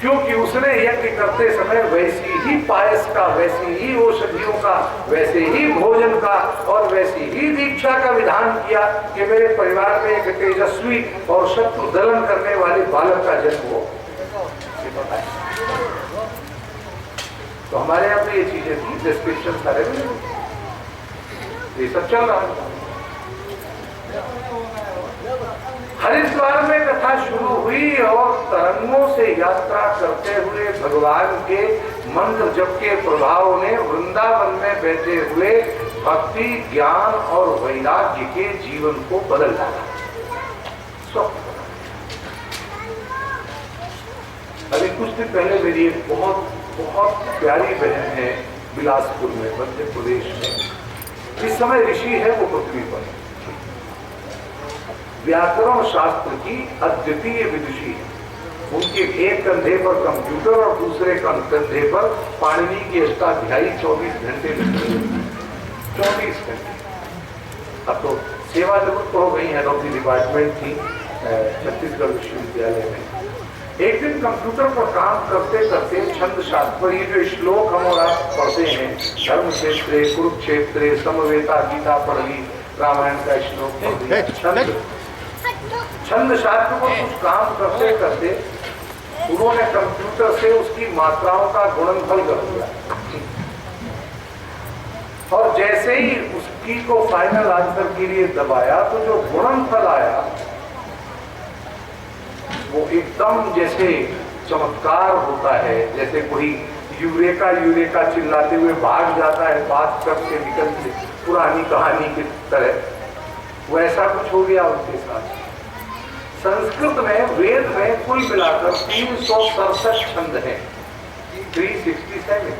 क्योंकि उसने यज्ञ करते समय वैसी ही पायस का, वैसी ही औषधियों का, वैसे ही भोजन का और वैसी ही दीक्षा का विधान किया कि मेरे परिवार में एक तेजस्वी और शत्रु दलन करने वाले बालक का जन्म हो। पता है तो हमारे यहाँ पे ये चीजें थी, डिस्क्रिप्शन सारे में ये सब चल रहा है। हरिद्वार में कथा शुरू हुई और तरंगों से यात्रा करते हुए भगवान के मंत्र जप के प्रभाव ने वृंदावन में बैठे हुए भक्ति, ज्ञान और वैराग्य के जीवन को बदल डाला। अभी कुछ दिन पहले मेरी एक बहुत बहुत प्यारी बहन है बिलासपुर में, मध्य प्रदेश में। इस समय ऋषि है वो पृथ्वी पर, व्याकरण शास्त्र की अद्वितीय विदुषी है। उनके एक कंधे पर कंप्यूटर और दूसरे कंधे पर पाणिनि की अष्टाध्यायी 24 घंटे 24 घंटे। अब तो सेवा निवृत्त हो गई, हेड ऑफ द डिपार्टमेंट थी छत्तीसगढ़ विश्वविद्यालय में। एक दिन कंप्यूटर पर काम करते करते छंद शास्त्र, ये जो श्लोक हम और आप पढ़ते हैं, धर्म क्षेत्रे कुरुक्षेत्रे समवेता गीता पढ़ ली, रामायण का श्लोक, छंद शास्त्र को कुछ काम करते करते उन्होंने कंप्यूटर से उसकी मात्राओं का गुणनफल कर दिया और जैसे ही उसकी को फाइनल आंसर के लिए दबाया तो जो गुणनफल आया वो एकदम जैसे चमत्कार होता है, जैसे कोई यूरेका यूरेका चिल्लाते हुए भाग जाता है बात करके निकलते पुरानी कहानी की तरह, वैसा कुछ हो गया उनके साथ। संस्कृत में वेद में कुल मिलाकर 367 छंद हैं, 367,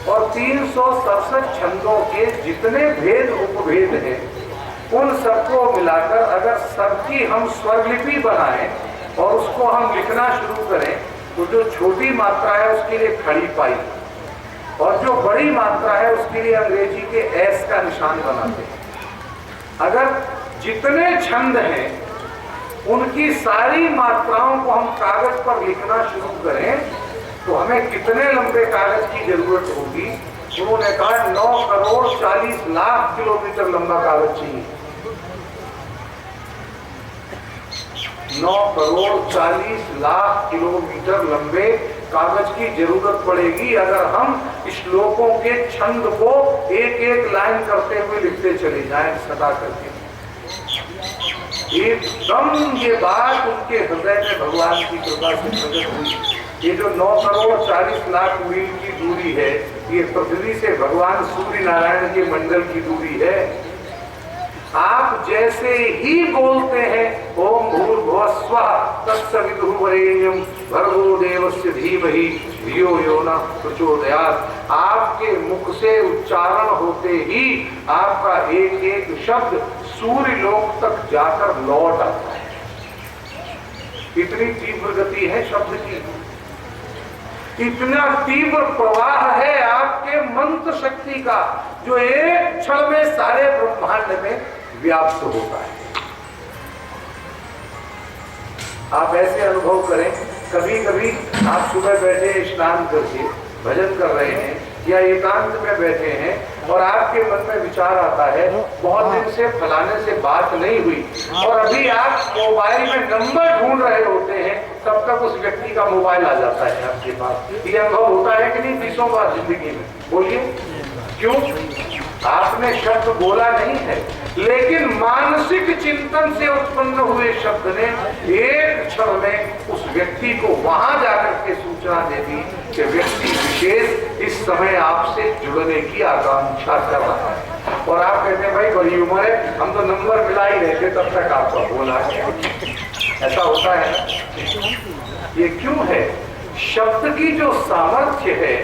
और 367 छंदों के जितने भेद उपभेद हैं उन सबको मिलाकर अगर सबकी हम स्वरलिपि बनाएं और उसको हम लिखना शुरू करें तो जो छोटी मात्रा है उसके लिए खड़ी पाई और जो बड़ी मात्रा है उसके लिए अंग्रेजी के एस का निशान बनाते हैं। अगर जितने छंद हैं उनकी सारी मात्राओं को हम कागज पर लिखना शुरू करें तो हमें कितने लंबे कागज की जरूरत होगी? उन्होंने कहा 9 करोड़ 40 लाख किलोमीटर लंबा कागज चाहिए। 9 करोड़ 40 लाख किलोमीटर लंबे कागज की जरूरत पड़ेगी अगर हम श्लोकों के छंद को एक एक लाइन करते हुए लिखते चले जाएं सदा करके। एकदम ये बात उनके हृदय में भगवान की कृपा से प्रकट हुई। ये जो 9 करोड़ 40 लाख मील की दूरी है ये पृथ्वी से भगवान सूर्य नारायण के मंडल की दूरी है। आप जैसे ही बोलते हैं ओम भूर्भुवः स्वः तत्सवितुर्वरेण्यं भर्गो देवस्य धीमहि धियो यो नः प्रचोदयात्, आपके मुख से उच्चारण होते ही आपका एक एक शब्द सूर्य लोक तक जाकर लौट आता है। इतनी तीव्र गति है शब्द की, इतना तीव्र प्रवाह है आपके मंत्र शक्ति का जो एक क्षण में सारे ब्रह्मांड में व्याप्त होता है। आप ऐसे अनुभव करें, कभी कभी आप सुबह बैठे स्नान करके भजन कर रहे हैं या एकांत में बैठे हैं, और आपके मन में विचार आता है बहुत दिन से फलाने से बात नहीं हुई, और अभी आप मोबाइल में नंबर ढूंढ रहे होते हैं, तब तक उस व्यक्ति का मोबाइल आ जाता है आपके पास। ये अनुभव होता है कि नहीं बीसों बार जिंदगी में? बोलिए क्यों? आपने शब्द बोला नहीं है, लेकिन मानसिक चिंतन से उत्पन्न हुए शब्द ने एक क्षण में उस व्यक्ति को वहां जाकर के सूचना दे दी कि व्यक्ति विशेष इस समय आपसे जुड़ने की आकांक्षा कर रहा है। और आप कहते हैं भाई बड़ी उम्र है, हम तो नंबर मिला ही रहे थे, तब तक आपका बोला है। ऐसा होता है ना? ये क्यों है? शब्द की जो सामर्थ्य है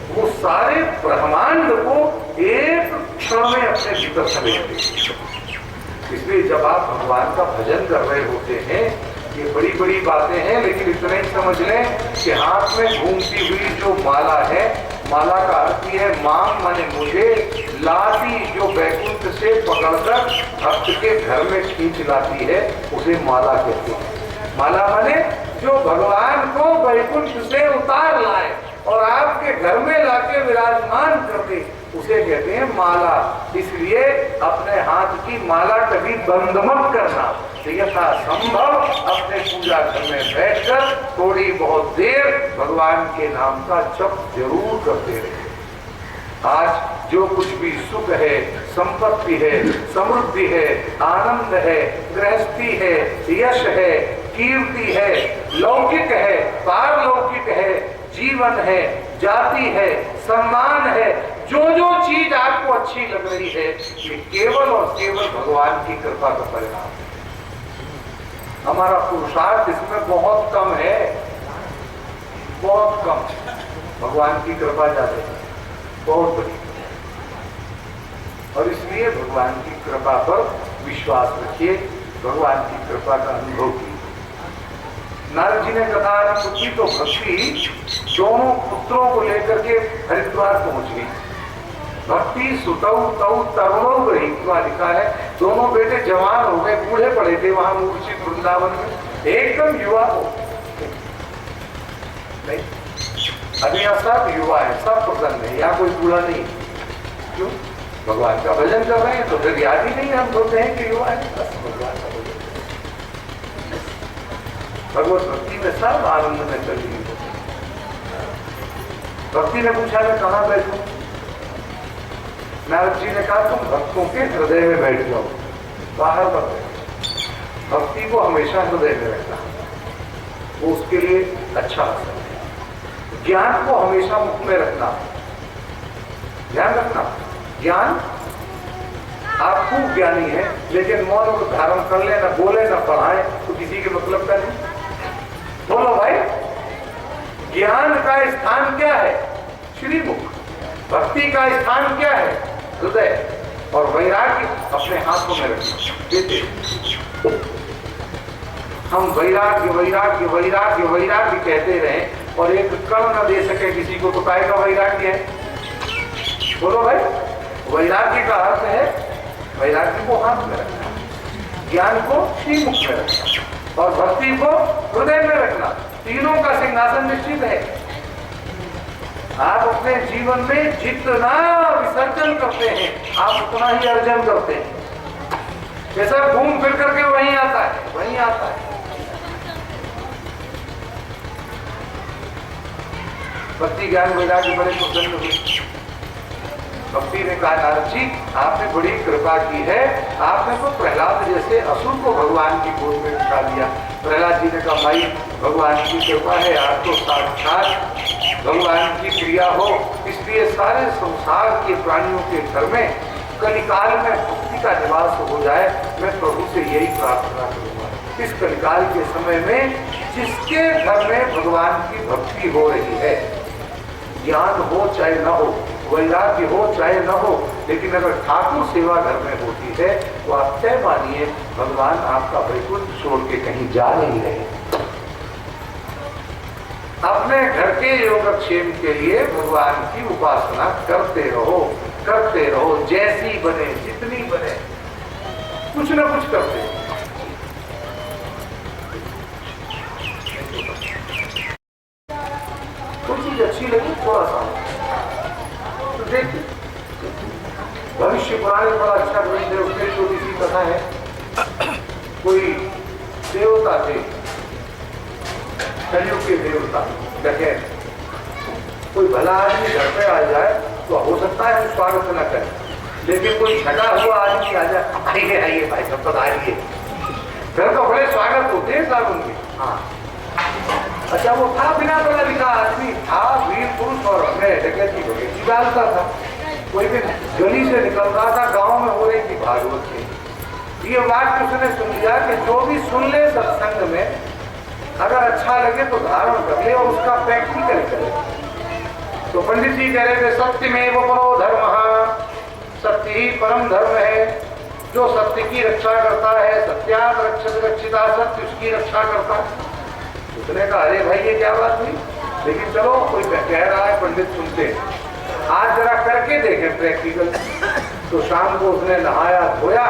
वो सारे ब्रह्मांड को एक क्षण में अपने भीतर समेट लेती है। इसलिए जब आप भगवान का भजन कर रहे होते हैं, ये बड़ी बड़ी बातें हैं, लेकिन इतना ही समझ लें कि हाथ में घूमती हुई जो माला है, माला का अर्थ है माम माने मुझे, लाती जो वैकुंठ से पकड़कर भक्त के घर में खींच लाती है, उसे माला कहते हैं। माला माने जो भगवान को वैकुंठ से उतार लाए और आपके घर में लाके विराजमान कर दे, उसे कहते हैं माला। इसलिए अपने हाथ की माला कभी बंद मत करना, यथासंभव अपने पूजा घर में बैठकर थोड़ी बहुत देर भगवान के नाम का जप जरूर करते रहे। आज जो कुछ भी सुख है, संपत्ति है, समृद्धि है, आनंद है, गृहस्थी है, यश है, कीर्ति है, लौकिक है, पारलौकिक है, जीवन है, जाति है, सम्मान है, जो जो चीज आपको अच्छी लग रही है, ये केवल और केवल भगवान की कृपा का परिणाम है। हमारा पुरुषार्थ इसमें बहुत कम है, बहुत कम। भगवान की कृपा ज्यादा है, बहुत बड़ी। और इसलिए भगवान की कृपा पर विश्वास रखिए, भगवान की कृपा का अनुभव कीजिए। नारद जी ने कथा आरंभ की तो भक्ति दोनों पुत्रों को लेकर के हरिद्वार पहुंच गई। भक्ति सुतौ तौ तरुणौ गृहीत्वा लिखा है, दोनों बेटे जवान हो गए, बूढ़े पड़े थे वहां मूर्छित वृंदावन में, एकदम युवा हो नहीं। अभी यहाँ सब युवा है, सब प्रसन्न है, यहाँ कोई बूढ़ा नहीं। क्यों? भगवान का भजन कर रहे हैं तो फिर याद ही नहीं, हम बोलते हैं कि युवा है, बस भगवान का भजन। भगवत भक्ति में सब आनंद में चली गई। भक्ति ने पूछा मैं कहाँ बैठूं? नारद जी ने कहा तुम भक्तों के हृदय में बैठ जाओ, बाहर मत बैठो। भक्ति को हमेशा हृदय में रखना, वो उसके लिए अच्छा असर है। ज्ञान को हमेशा मुख में रखना, ध्यान रखना। ज्ञान आप खूब ज्ञानी है, लेकिन मौन को धारण कर ले, ना बोले ना पढ़ाए, तो किसी के मतलब का नहीं। बोलो भाई, ज्ञान का स्थान क्या है? श्रीमुख। भक्ति का स्थान क्या है? हृदय। और वैराग्य अपने हाथों में रखना। हम वैराग्य वैराग्य वैराग्य वैराग्य कहते रहे और एक कण न दे सके किसी को, तो काय का वैराग्य है? बोलो भाई, वैराग्य का अर्थ है वैराग्य को हाथ में रखना, ज्ञान को श्रीमुख में रखना और भक्ति को हृदय में रखना। तीनों का सिंहासन निश्चित है। आप अपने जीवन में जितना विसर्जन करते हैं, आप उतना ही अर्जन करते हैं। जैसा घूम फिर करके वहीं आता है, वहीं आता है। भक्ति ज्ञान वैराग्य बड़े प्रसन्न हुए। भक्ति ने कहा नारद जी आपने बड़ी कृपा की है, आपने तो प्रहलाद जैसे असुर को भगवान की गोद में उठा दिया। प्रहलाद जी ने कहा भाई भगवान की कृपा है, आप तो साक्षात भगवान की क्रिया हो, इसलिए सारे संसार के प्राणियों के घर में कलिकाल में भक्ति का निवास हो जाए। मैं प्रभु से यही प्रार्थना करूंगा। इस कलिकाल के समय में जिसके घर में भगवान की भक्ति हो रही है, ज्ञान हो चाहे न हो, वैराग्य हो चाहे न हो, लेकिन अगर ठाकुर सेवा घर में होती है तो आप तय मानिए भगवान आपका वैकुंठ छोड़ के कहीं जा नहीं रहे। अपने घर के योगक्षेम के लिए भगवान की उपासना करते रहो, जैसी बने जितनी बने, कुछ न कुछ करते रहो। कोई चीज अच्छी लगी थोड़ा सा तो देखिए, थे कलयुग के देवता डकैत। कोई भला आदमी घर पे आ जाए तो हो सकता है स्वागत न करे, लेकिन कोई छटा हुआ आदमी आ जाए, आइए आइए भाई सब पता आइए, फिर तो बड़े स्वागत होते हैं साहब उनके। हाँ अच्छा, वो था बिना पढ़ा लिखा आदमी, था वीर पुरुष और हमें डकैती भगैती डालता था। कोई भी गली से निकल रहा था, गांव में हो रही थी भागवत की, ये बात उसने सुन लिया कि जो भी सुन ले सत्संग में, अगर अच्छा लगे तो धारण कर ले और उसका प्रैक्टिकल करे। तो पंडित जी कह रहे थे सत्यमेव परो धर्मः, सत्य ही परम धर्म है। जो सत्य की रक्षा करता है, सत्यात रक्षित रक्षिता, सत्य उसकी रक्षा करता है। उसने कहा अरे भाई ये क्या बात हुई, लेकिन चलो कोई कह रहा है पंडित सुनते, आज जरा करके देखें प्रैक्टिकल। तो शाम को उसने नहाया धोया,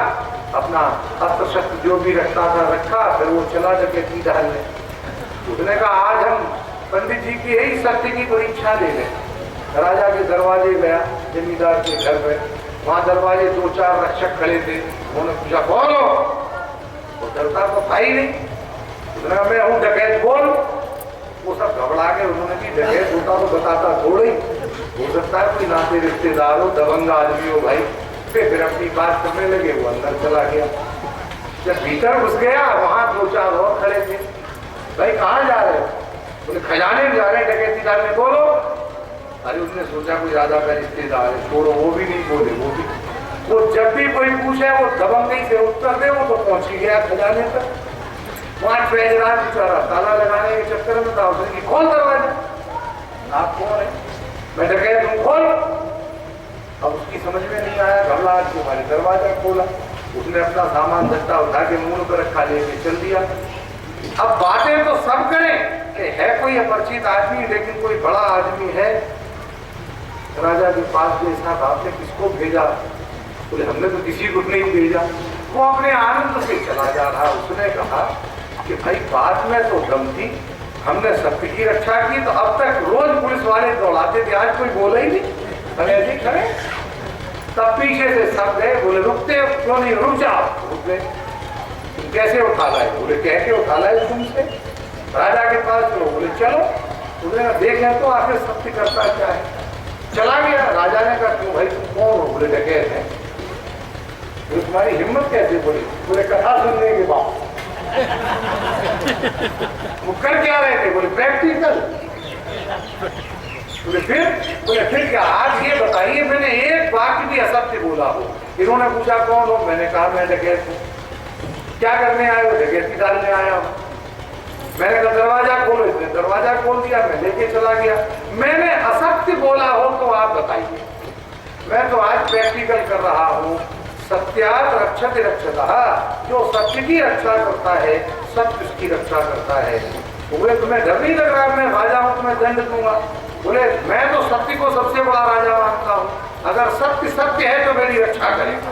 अपना अस्त्र शस्त्र जो भी रखता था रखा, फिर वो चला डकैती डालने। उसने कहा आज हम पंडित जी की यही सत्य की परीक्षा ले लें। राजा के दरवाजे गया, जमींदार के घर पे, वहां दरवाजे 2-4 रक्षक खड़े थे। उन्होंने पूछा कौन हो? वो डरता तो था ही नहीं। उसने कहा मैं हूँ डकैत, बोल। वो सब घबरा के, उन्होंने भी डकैत होता तो बताता थोड़ी, हो सकता है कोई नाते रिश्तेदार हो, दबंग आदमी हो भाई। फिर अपनी बात करने लगे, वो अंदर चला गया। जब भीतर घुस गया, वहां 2-4 और खड़े थे। भाई कहाँ जा रहे हो? बोले खजाने में जा रहे हैं डकैती डालने। बोलो। अरे उसने सोचा कोई राजा का रिश्तेदार है, छोड़ो, वो भी नहीं बोले। वो जब भी कोई पूछे वो दबंगई से उत्तर दे, वो तो पहुंच ही गया खजाने तक। वहां ट्रेजरार बेचारा ताला लगाने के चक्कर में था। उसने की खोल दरवाजा। आप कौन है? मैं डकैत हूँ, खोल। अब उसकी समझ में नहीं आया, घबराहट के मारे दरवाजा खोला। उसने अपना सामान धट्टा उठा के मुंह पर रखा, लेके चल दिया। अब बातें तो सब करें कि है कोई अपरिचित आदमी, लेकिन कोई बड़ा आदमी है। राजा के पास जो साहब आपने किसको भेजा? बोले हमने तो किसी को नहीं भेजा। वो अपने आनंद से चला जा रहा। उसने कहा कि भाई बात में तो दम थी, हमने सत्य की रक्षा की, तो अब तक रोज पुलिस वाले दौड़ाते थे, आज कोई बोला ही नहीं, हम ऐसे ही खड़े। तब पीछे से सब गए, बोले रुकते क्यों नहीं? रुक जाओ। रुक गए। कैसे उठा लाए? बोले कह के उठा लाए तुमसे। राजा के पास चलो। बोले चलो। उसने देखें तो आखिर सत्य करता क्या है। चला गया। राजा ने कहा क्यों भाई तुम कौन हो? बोले डकैत है। तो तुम्हारी हिम्मत कैसे? बोले कथा सुनने के बाद। वो कर क्या रहे थे? बोले प्रैक्टिकल। बोले फिर क्या? आज ये बताइए मैंने एक वाक्य भी असत्य बोला हो? इन्होंने पूछा कौन हो? मैंने कहा मैं डकैत हूँ। क्या करने आए हो? डकैती डालने आया हूँ। मैंने कहा दरवाजा खोलो। इसने दरवाजा खोल दिया, मैं लेके चला गया। मैंने असत्य बोला हो तो आप बताइए। मैं तो आज प्रैक्टिकल कर रहा हूँ। सत्यात रक्षति रक्षतः, जो सत्य की रक्षा करता है सत्य उसकी रक्षा करता है। बोले तुम्हें डर नहीं लग रहा? मैं राजा हूँ, तुम्हें दंड दूंगा। बोले मैं तो सत्य को सबसे बड़ा राजा मानता हूँ, अगर सत्य सत्य है तो मेरी रक्षा करेगा।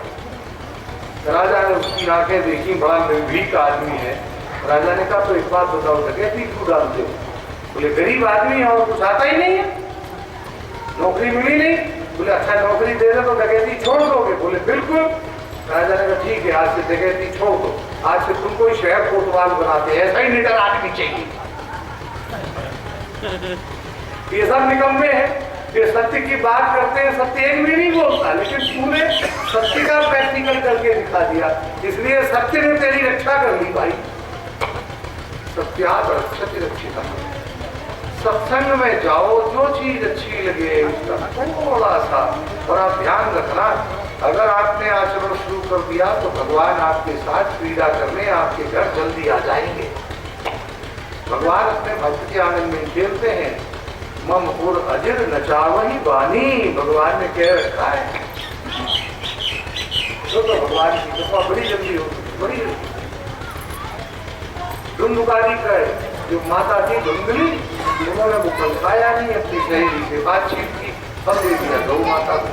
राजा ने उसकी आंखें देखी, बड़ा निर्भीक आदमी है। राजा ने कहा तो एक बात बताओ, डकैती क्यों डालते हो? बोले गरीब आदमी है और कुछ आता ही नहीं है, नौकरी मिली नहीं। बोले अच्छा नौकरी दे दे तो डकैती छोड़ दोगे? बोले बिल्कुल। राजा ने कहा ठीक है, आज से डकैती छोड़ दो, आज से तुमको ही शहर कोतवाल बनाते हैं, ऐसा ही निडर आदमी चाहिए। ये सब निकम्मे हैं। ये सत्य की बात करते हैं, सत्य एक भी नहीं बोलता, लेकिन तूने सत्य का प्रैक्टिकल करके दिखा दिया, इसलिए सत्य ने तेरी रक्षा कर ली भाई। सत्यात रक्षति रक्षिता। सत्संग में जाओ, जो चीज अच्छी लगे उसका थोड़ा सा बड़ा ध्यान रखना। अगर आपने आचरण शुरू कर दिया तो भगवान आपके साथ क्रीड़ा करने आपके घर जल्दी आ जाएंगे। भगवान अपने भक्त के आनंद में खेलते हैं। मम पुर अजिर नचावही बानी, भगवान ने कह रखा है। तो भगवान की कृपा बड़ी जल्दी होती, बड़ी जल्दी। धुंधुकारी का जो माता थी धुंधली, उन्होंने वो फल खाया नहीं, अपनी सहेली से बातचीत की, फल दे दिया गौ माता को।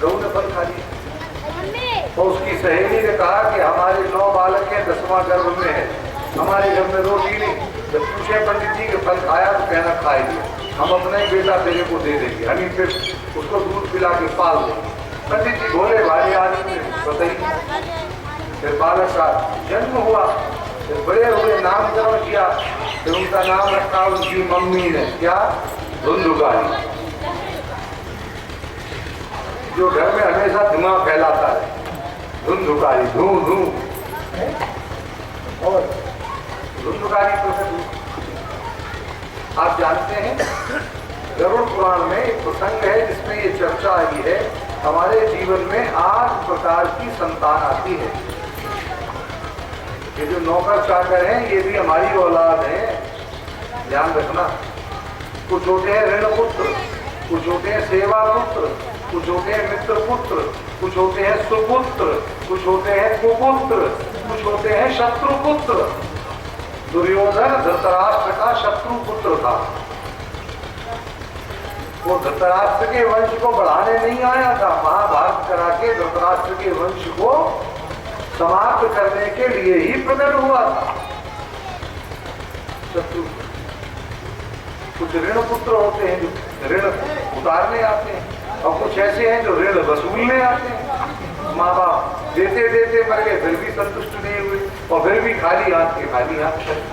गौ ने फल खा लिया। तो उसकी सहेली ने कहा कि हमारे 9 बालक हैं, 10वां गर्भ में है, हमारे घर में रोटी नहीं। जब पूछे पंडित जी के फल खाया तो कहना खा लिया, हम अपना ही बेटा तेरे को दे देंगे, हम ही फिर उसको दूध पिला के पाल देंगे। पंडित जी बोले भाई आदमी बताइए। फिर बालक का जन्म हुआ, फिर बड़े हुए, नामकरण किया, फिर उनका नाम रखा उनकी मम्मी ने, क्या? धुंधुकारी, जो घर में हमेशा धुआं फैलाता है, धुंधुकारी, धू धू, और धुंधुकारी प्रकट हुई। आप जानते हैं गरुड़ पुराण में एक प्रसंग है जिसमें ये चर्चा आई है, हमारे जीवन में 8 प्रकार की संतान आती है। ये जो नौकर चाकर हैं ये भी हमारी औलाद है, ध्यान रखना। कुछ होते हैं ऋण पुत्र, कुछ होते हैं सेवा पुत्र, कुछ होते हैं मित्र पुत्र, कुछ होते हैं सुपुत्र, कुछ होते हैं कुपुत्र, कुछ होते हैं शत्रु पुत्र। दुर्योधन धृतराष्ट्र का शत्रु पुत्र था। वो धृतराष्ट्र के वंश को बढ़ाने नहीं आया था, महाभारत करा के धृतराष्ट्र के वंश को समाप्त करने के लिए ही प्रकट हुआ था शत्रु। कुछ ऋण पुत्र होते हैं जो ऋण उतारने आते हैं, और कुछ ऐसे हैं जो ऋण वसूलने आते हैं। माँ बाप देते देते मर गए, फिर भी संतुष्ट नहीं हुए, और फिर भी खाली हाथ के खाली हाथ चले।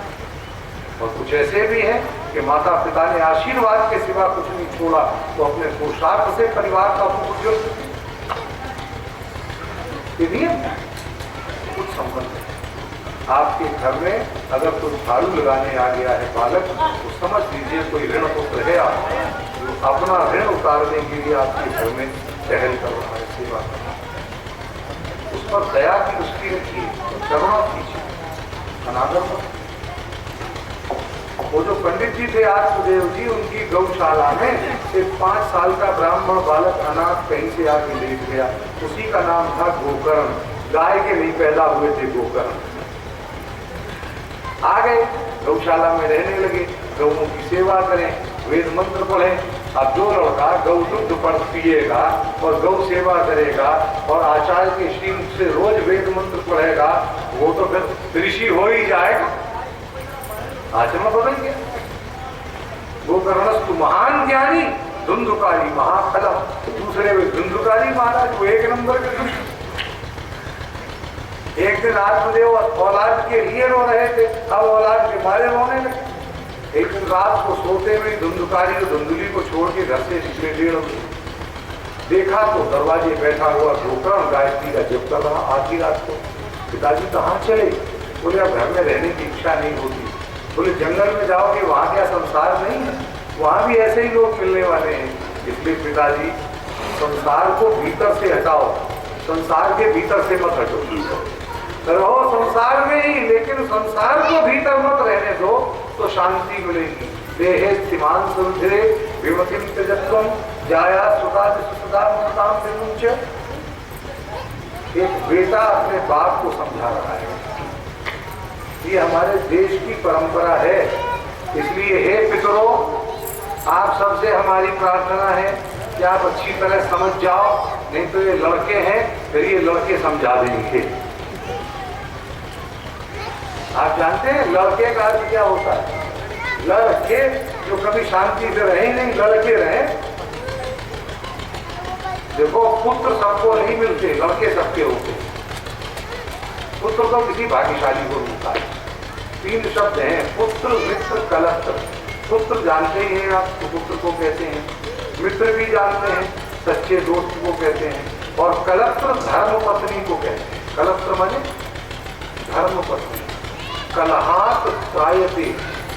और कुछ ऐसे भी हैं कि माता पिता ने आशीर्वाद के सिवा कुछ नहीं छोड़ा, तो अपने पुरुषार्थ से परिवार का उपयोग कुछ संबंध है। आपके घर में अगर कोई झाड़ू लगाने आ गया है बालक, तो समझ लीजिए कोई ऋण पुत्र है आप, जो अपना ऋण उतारने के लिए आपके घर में टहल कर रहा है, सेवा कर रहा है। उस पर दया की दृष्टि रखिए, करुणा कीजिए, अनादर मत। वो जो पंडित जी थे आत्मदेव जी, उनकी गौशाला में एक 5 साल का ब्राह्मण बालक अनाथ कहीं से आके लेट गया, उसी का नाम था गोकर्ण। गाय के नहीं पैदा हुए थे गोकर्ण। आ गए गौशाला में रहने लगे, गौओं की सेवा करें, वेद मंत्र पढ़ें। अब जो लड़का गौ दूध पर पिएगा और गौ सेवा करेगा और आचार्य के श्रीमुख से रोज वेद मंत्र पढ़ेगा, वो तो फिर ऋषि हो ही जाएगा, आचरण बदल गया। गोकर्णस्तु महान ज्ञानी धुंधुकारी महाफलम। दूसरे में धुंधुकारी महाराज, वो 1 नंबर के दुष्ट। एक दिन आत्मदेव औलाद के लिए रो रहे थे, अब औलाद के मारे रोने लगे। एक दिन रात को सोते हुए धुंधुकारी और धुंधुली को छोड़ के घर से निकले 1:30 बजे। देखा तो दरवाजे बैठा हुआ गोकर्ण गायत्री का जप कर रहा। आधी रात को पिताजी कहाँ चले? बोले अब घर में रहने की इच्छा नहीं होती। बोले जंगल में जाओगे, वहां क्या संसार नहीं है? वहां भी ऐसे ही लोग मिलने वाले हैं। इसलिए पिताजी संसार को भीतर से हटाओ, संसार के भीतर से मत हटो, रहो संसार में ही, लेकिन संसार को भीतर मत रहने दो, तो शांति मिलेगी। देहे स्थिमान सुरुधिरे विमतिम त्यजत्वम जाया सुता सुसुदा मुक्ताम विमुच्य। एक बेटा अपने बाप को समझा रहा है, ये हमारे देश की परंपरा है। इसलिए हे पितरों, आप सबसे हमारी प्रार्थना है कि आप अच्छी तरह समझ जाओ, नहीं तो ये लड़के हैं, फिर ये लड़के समझा देंगे। आप जानते हैं लड़के का अर्थ क्या होता है? लड़के जो कभी शांति से रहे नहीं, लड़के रहे। देखो पुत्र सबको नहीं मिलते, लड़के सबके होते। पुत्र तो किसी भाग्यशाली को मिलता है। 3 शब्द हैं, पुत्र मित्र कलत्र। पुत्र जानते ही हैं आप, तो पुत्र को कहते हैं। मित्र भी जानते हैं, सच्चे दोस्त को कहते हैं। और कलत्र धर्म पत्नी को कहते हैं। कलत्र माने धर्म पत्नी। कलहात त्रायते,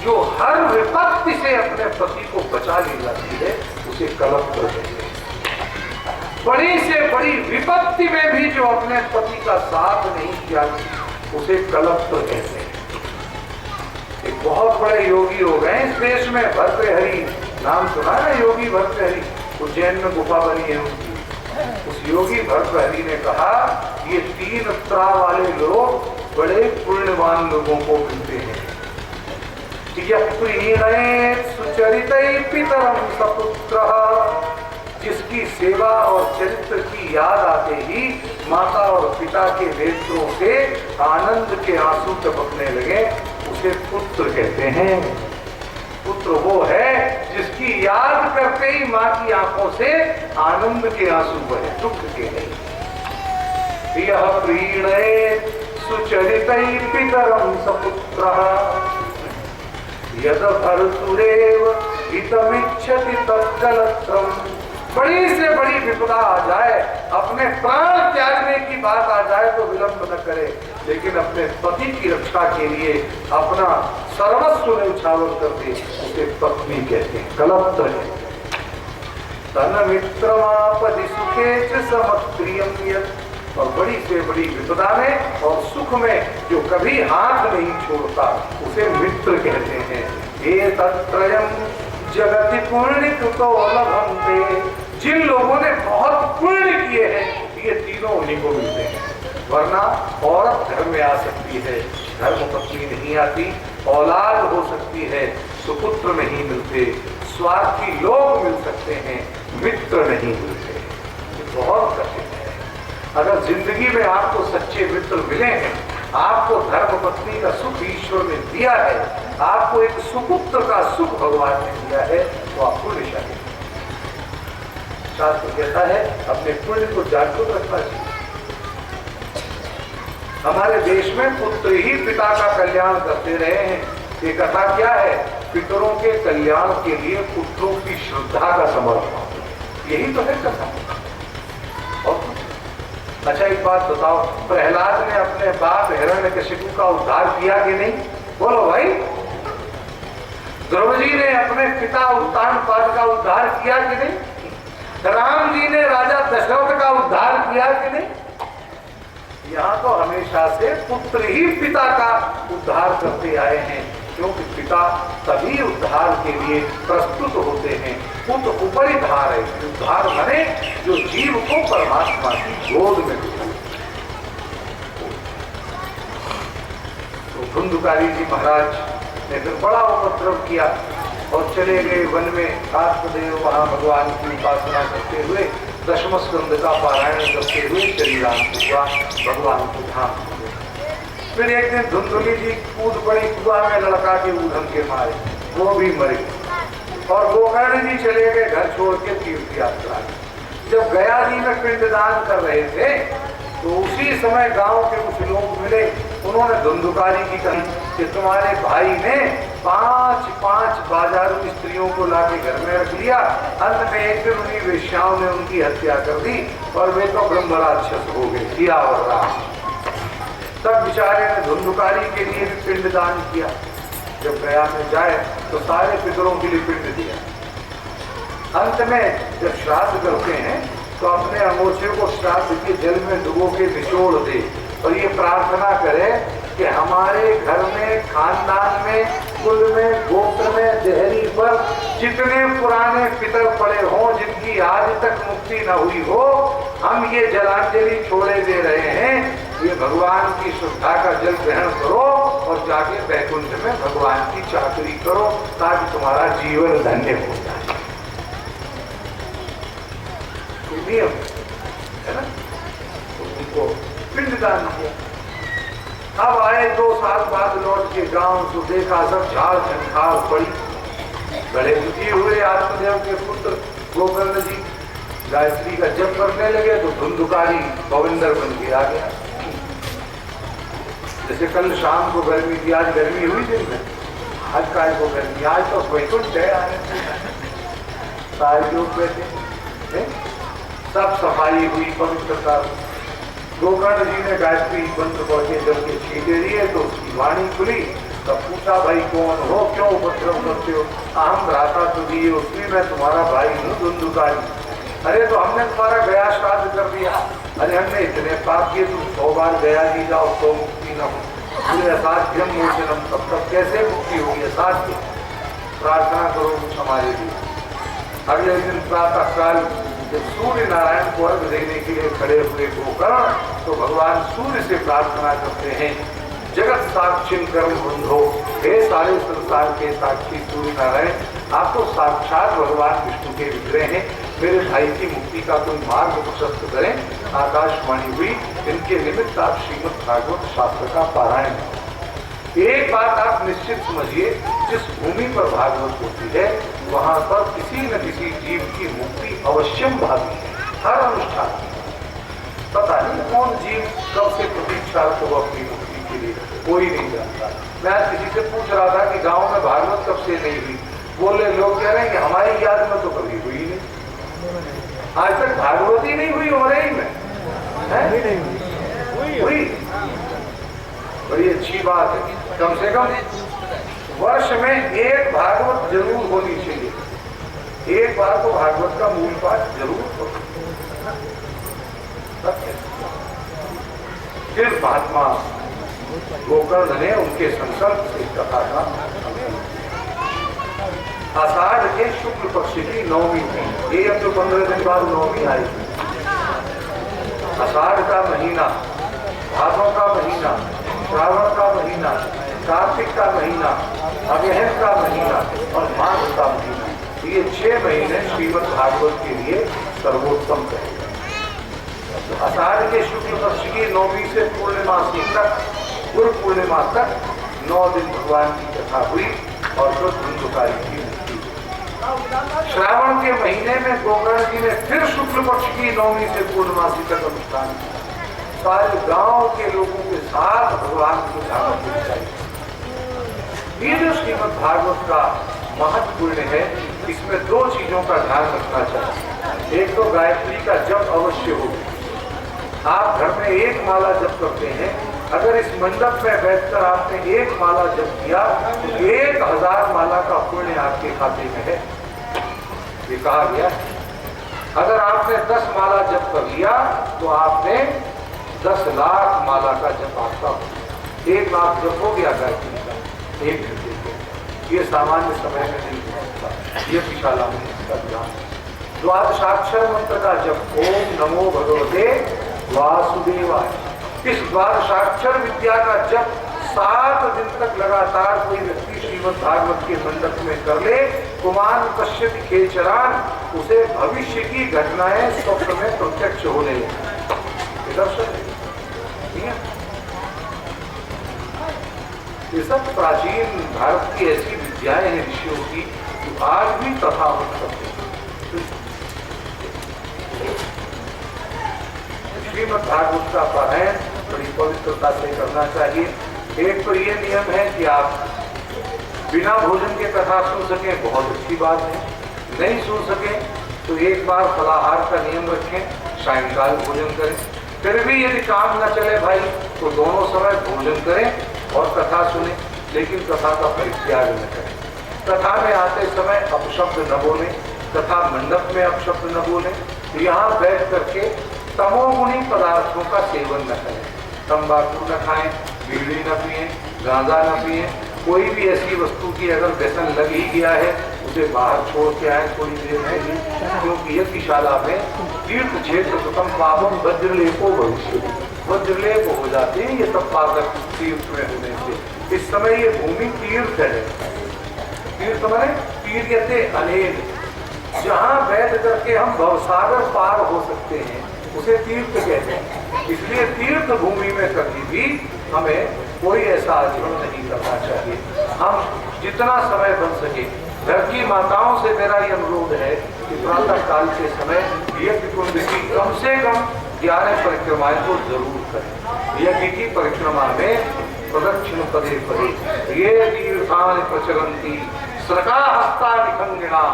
जो हर विपत्ति से अपने पति को बचा ले जाती है, उसे कलत्र कहते हैं। बड़ी से बड़ी विपत्ति में भी जो अपने पति का साथ नहीं किया, उसे कलत्र कहते हैं। एक बहुत बड़े योगी हो गए इस देश में, भर्तृहरि, नाम सुना है योगी भर्तृहरि? उज्जैन में गुफा बनी है उनकी। उस योगी भर्तृहरि ने कहा, ये 3 त्रा वाले लोग बड़े पुण्यवान लोगों को मिलते हैं। सुचरितै पितरम सपुत्रः, जिसकी सेवा और चरित्र की याद आते ही माता और पिता के नेत्रों से आनंद के आंसू टपकने लगे, उसे पुत्र कहते हैं। पुत्र वो है जिसकी याद करते ही माँ की आंखों से आनंद के आंसू बहे, दुख के नहीं। प्रियः प्रीणयेत् सुचरितै पितरं सपुत्रः यद भर्तुरेव हितमिच्छति तत्कलत्रम्। बड़ी से बड़ी विपदा आ जाए, अपने प्राण त्यागने की बात आ जाए तो विलंब न करे, लेकिन अपने पति की रक्षा के लिए अपना सर्वस्व न्यौछावर कर दे, उसे पत्नी कहते हैं, कलत्र है। तन मित्रमापदि सुखे च समप्रियम यत्। और बड़ी से बड़ी विपदा में और सुख में जो कभी हाथ नहीं छोड़ता उसे मित्र कहते हैं। ये तत्रयम् जगति पुण्य कृतो लभन्ते। जिन लोगों ने बहुत पुण्य किए हैं ये तीनों उन्हीं को मिलते हैं, वरना औरत घर में आ सकती है, धर्म पत्नी नहीं आती, औलाद हो सकती है, सुपुत्र नहीं मिलते, स्वार्थी लोग मिल सकते हैं, मित्र नहीं मिलते। ये बहुत कठिन है। अगर जिंदगी में आपको सच्चे मित्र मिले हैं, आपको धर्म पत्नी का सुख ईश्वर ने दिया है, आपको एक सुपुत्र का सुख भगवान ने दिया है, तो आप पुण्यशाली। शास्त्र कहता है अपने पुण्य को जागरूक रखना चाहिए। हमारे देश में पुत्र ही पिता का कल्याण करते रहे हैं। ये कथा क्या है? पितरों के कल्याण के लिए पुत्रों की श्रद्धा का समर्पण, यही तो है कथा। और अच्छा एक बात बताओ, प्रहलाद ने अपने बाप हिरण्यकशिपु का उद्धार किया कि नहीं? बोलो भाई। ध्रुव जी ने अपने पिता उत्तानपाद का उद्धार किया कि नहीं? राम जी ने राजा दशरथ का उद्धार किया कि नहीं? यहाँ तो हमेशा से पुत्र ही पिता का उद्धार करते आए हैं, क्योंकि पिता तभी उद्धार के लिए प्रस्तुत होते हैं। पुत्र उपरिधार है, उद्धार बने जो जीव को परमात्मा की गोद में मिले। तो धुंधुकारी जी महाराज ने फिर बड़ा उपद्रव किया और चले गए वन में। आत्मदेव वहां भगवान की उपासना करते हुए दशम स्कंद का पारायण करते हुए शरीरांत हुआ, भगवान को धाम हुए। फिर एक दिन धुंधुली जी कूद पड़ी कुआं में, लड़का के ऊधम के मारे, वो भी मरे। और गोकर्ण जी चले गए घर छोड़ के तीर्थ यात्रा। जब गया जी में पिंडदान कर रहे थे तो उसी समय गांव के कुछ लोग मिले, उन्होंने धुंधुकारी की कही कि तुम्हारे भाई ने 5 बाजारू स्त्रियों को लाके घर में रख लिया, अंत में एक दिन उन्हीं वेश्याओं ने उनकी हत्या कर दी और वे तो ब्रह्म राक्षस हो गए, किया और राम। तब बेचारे ने धुंधुकारी के लिए भी पिंडदान किया। जब गया में जाए तो सारे पितरों के लिए पिंड दिया। अंत में जब श्राद्ध करते हैं तो अपने अंगोछे को श्राद्ध के जल में डुबो के निचोड़ दे और ये प्रार्थना करे कि हमारे घर में, खानदान में, कुल में, गोत्र में, देहरी पर जितने पुराने पितर पड़े हों जिनकी आज तक मुक्ति न हुई हो, हम ये जलांजलि छोड़े दे रहे हैं। ये भगवान की श्रद्धा का जल ग्रहण करो और जाके वैकुंठ में भगवान की चाकरी करो ताकि तुम्हारा जीवन धन्य हो जाए। नियम है ना? तो उनको पिंडदान किया। अब आए 2 साल बाद लौट के गांव तो देखा सब झाड़ झंखार पड़ी। बड़े दुखी हुए आत्मदेव के पुत्र गोकर्ण जी। गायत्री का जप करने लगे तो धुंधुकारी गोविंदर बन के आ गया। जैसे कल शाम को गर्मी थी, आज गर्मी हुई दिन में, आज काय को गर्मी, आज तो वैकुंठ है आने सारे लोग बैठे, सब सफाई हुई, पवित्रता। गोकर्ण जी ने गायत्री मंत्र पढ़े जब के छीटे दिए तो उसकी वाणी खुली। तब पूछा भाई कौन हो, क्यों उपद्रव करते हो? अहम भ्राता तुझी, उसमें मैं तुम्हारा भाई हूँ धुंधुकारी। अरे तो हमने तुम्हारा गया श्राद्ध कर दिया। अरे हमने इतने पाप किए, तुम 100 बार गया जी जाओ तो मुक्ति न हो। असाध्यम मोचनम, तब तक कैसे मुक्ति होगी? असाध्य। प्रार्थना करो हमारे लिए। अगले दिन प्रातः काल जब सूर्य नारायण को अर्घ देने के लिए खड़े हुए गोकर्ण तो भगवान सूर्य से प्रार्थना करते हैं, जगत साक्षी कर्म बंधो, हे सारे संसार के साक्षी सूर्य नारायण, आप तो साक्षात भगवान विष्णु के विग्रह हैं। मेरे भाई की मुक्ति का कोई मार्ग प्रशस्त करें। आकाशवाणी हुई, इनके निमित्त आप श्रीमद् भागवत शास्त्र का पारायण। एक बात आप निश्चित समझिए, जिस भूमि पर भागवत होती है वहां पर किसी न किसी जीव की मुक्ति अवश्यम भावी है। हर अनुष्ठान पता नहीं कौन जीव कब से प्रतीक्षा को अपनी मुक्ति कोई नहीं जानता। मैं आज किसी से पूछ रहा था कि गांव में भागवत कब से नहीं हुई, बोले लोग कह रहे हैं कि हमारी याद में तो कभी हुई नहीं, आज तक भागवत ही नहीं हुई हो रही में हुई। बड़ी अच्छी बात है, कम से कम वर्ष में एक भागवत जरूर होनी चाहिए, एक बार तो भागवत का मूल पाठ जरूर हो। फिर महात्मा गोकर्ण ने उनके संकल्प से कथा का आषाढ़ के शुक्ल पक्ष की नवमी थी, ये अब तो 15 दिन बाद नवमी आई। आषाढ़ का महीना, भादों का महीना, श्रावण का महीना, कार्तिक का महीना, अगहन का महीना और माघ का महीना, ये 6 महीने श्रीमद् भागवत के लिए सर्वोत्तम कहे। आषाढ़ के शुक्ल पक्ष की नौवीं से पूर्णिमासी तक, गुरु पूर्णिमा तक 9 दिन भगवान की कथा हुई और फिर धुंधुकारी की मुक्ति। श्रावण के महीने में गोकर्ण जी ने फिर शुक्ल पक्ष की नौवीं से पूर्णिमासी तक अनुष्ठान किया। सारे गांव के लोगों के साथ भगवान को झांक दिखाई। ये जो श्रीमद् भागवत का महत्वपूर्ण है, इसमें 2 चीजों का ध्यान रखना चाहिए। एक तो गायत्री का जप अवश्य हो, आप घर में 1 माला जप करते हैं, अगर इस मंडप में बैठकर आपने 1 माला जप किया तो 1000 माला का पुण्य आपके खाते में है, ये कहा गया। अगर आपने 10 माला जप कर लिया तो आपने 10 लाख माला का जप आपका हो। 1 लाख जप हो गया गायत्री का 1 घंटे के, ये सामान्य समय में नहीं हो सकता, ये विशाला में इसका ध्यान। द्वादशाक्षर मंत्र का जप, ओम नमो भगवते वासुदेवाय, इस द्वादशाक्षर विद्या का जप 7 दिन तक लगातार कोई व्यक्ति श्रीमद् भागवत के मंडप में कर ले, कुमान पश्यति खेचरान, उसे भविष्य की घटनाएं स्वप्न में प्रत्यक्ष होने ये सब प्राचीन भारत की ऐसी विद्याएं हैं ऋषियों की, जो आज भी तथावत करते हैं। श्रीमद् भागवत का पारायण बड़ी पवित्रता से करना चाहिए। एक तो ये नियम है कि आप बिना भोजन के कथा सुन सके, बहुत अच्छी बात है। नहीं सुन सके तो एक बार फलाहार का नियम रखें, सायंकाल भोजन करें। फिर भी यदि काम न चले भाई तो दोनों समय भोजन करें और कथा सुने, लेकिन कथा का परित्याग न करें। कथा में आते समय अपशब्द न बोले, कथा मंडप में अपशब्द न बोले, यहाँ बैठ करके तमोगुणी पदार्थों का सेवन न करें, तंबाकू न खाएं, बीड़ी न पिए, गांजा न पिए, कोई भी ऐसी वस्तु की अगर व्यसन लग ही गया है उसे बाहर छोड़ के आए थोड़ी देर में, क्योंकि यज्ञशाला में तीर्थ क्षेत्र प्रथम पापम वज्रलेपो भविष्य, वज्रलेप हो जाते हैं ये सब पाप तीर्थ में होने से। इस समय ये भूमि तीर्थ है, तीर्थ माने तीर्थते अनेक, जहाँ बैठ करके हम भवसागर पार हो सकते हैं उसे तीर्थ कहते हैं। इसलिए तीर्थ भूमि में कभी भी हमें कोई ऐसा आचरण नहीं करना चाहिए। हम जितना समय बन सके, घर की माताओं से मेरा ये अनुरोध है कि प्रातः काल के समय यज्ञ कुंड की कम से कम 11 परिक्रमाएं तो जरूर करें। यज्ञ की परिक्रमा में प्रदक्षिण पदे पदे ये तीर्थानि प्रचलन्ति सका हस्ता निखंगिणा,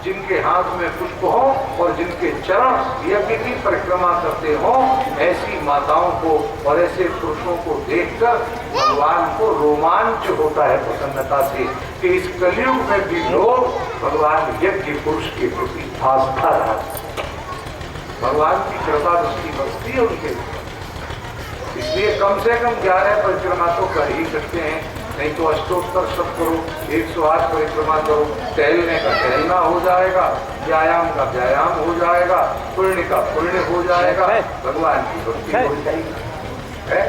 जिनके हाथ में पुष्प हो और जिनके चरण यज्ञ की परिक्रमा करते हो, ऐसी माताओं को और ऐसे पुरुषों को देखकर भगवान को रोमांच होता है प्रसन्नता से कि इस कलयुग में भी लोग भगवान यज्ञ पुरुष के प्रति आस्था रखते, भगवान की कृपा दृष्टि बरसती है उनके। इसलिए कम से कम 11 परिक्रमा तो कर ही सकते हैं, नहीं तो अष्टोत्तर शत करो, 108 परिक्रमा करो, टहलने का टहलना हो जाएगा, व्यायाम का व्यायाम हो जाएगा, पुण्य का पुण्य हो जाएगा, भगवान की भक्ति हो जाएगी है।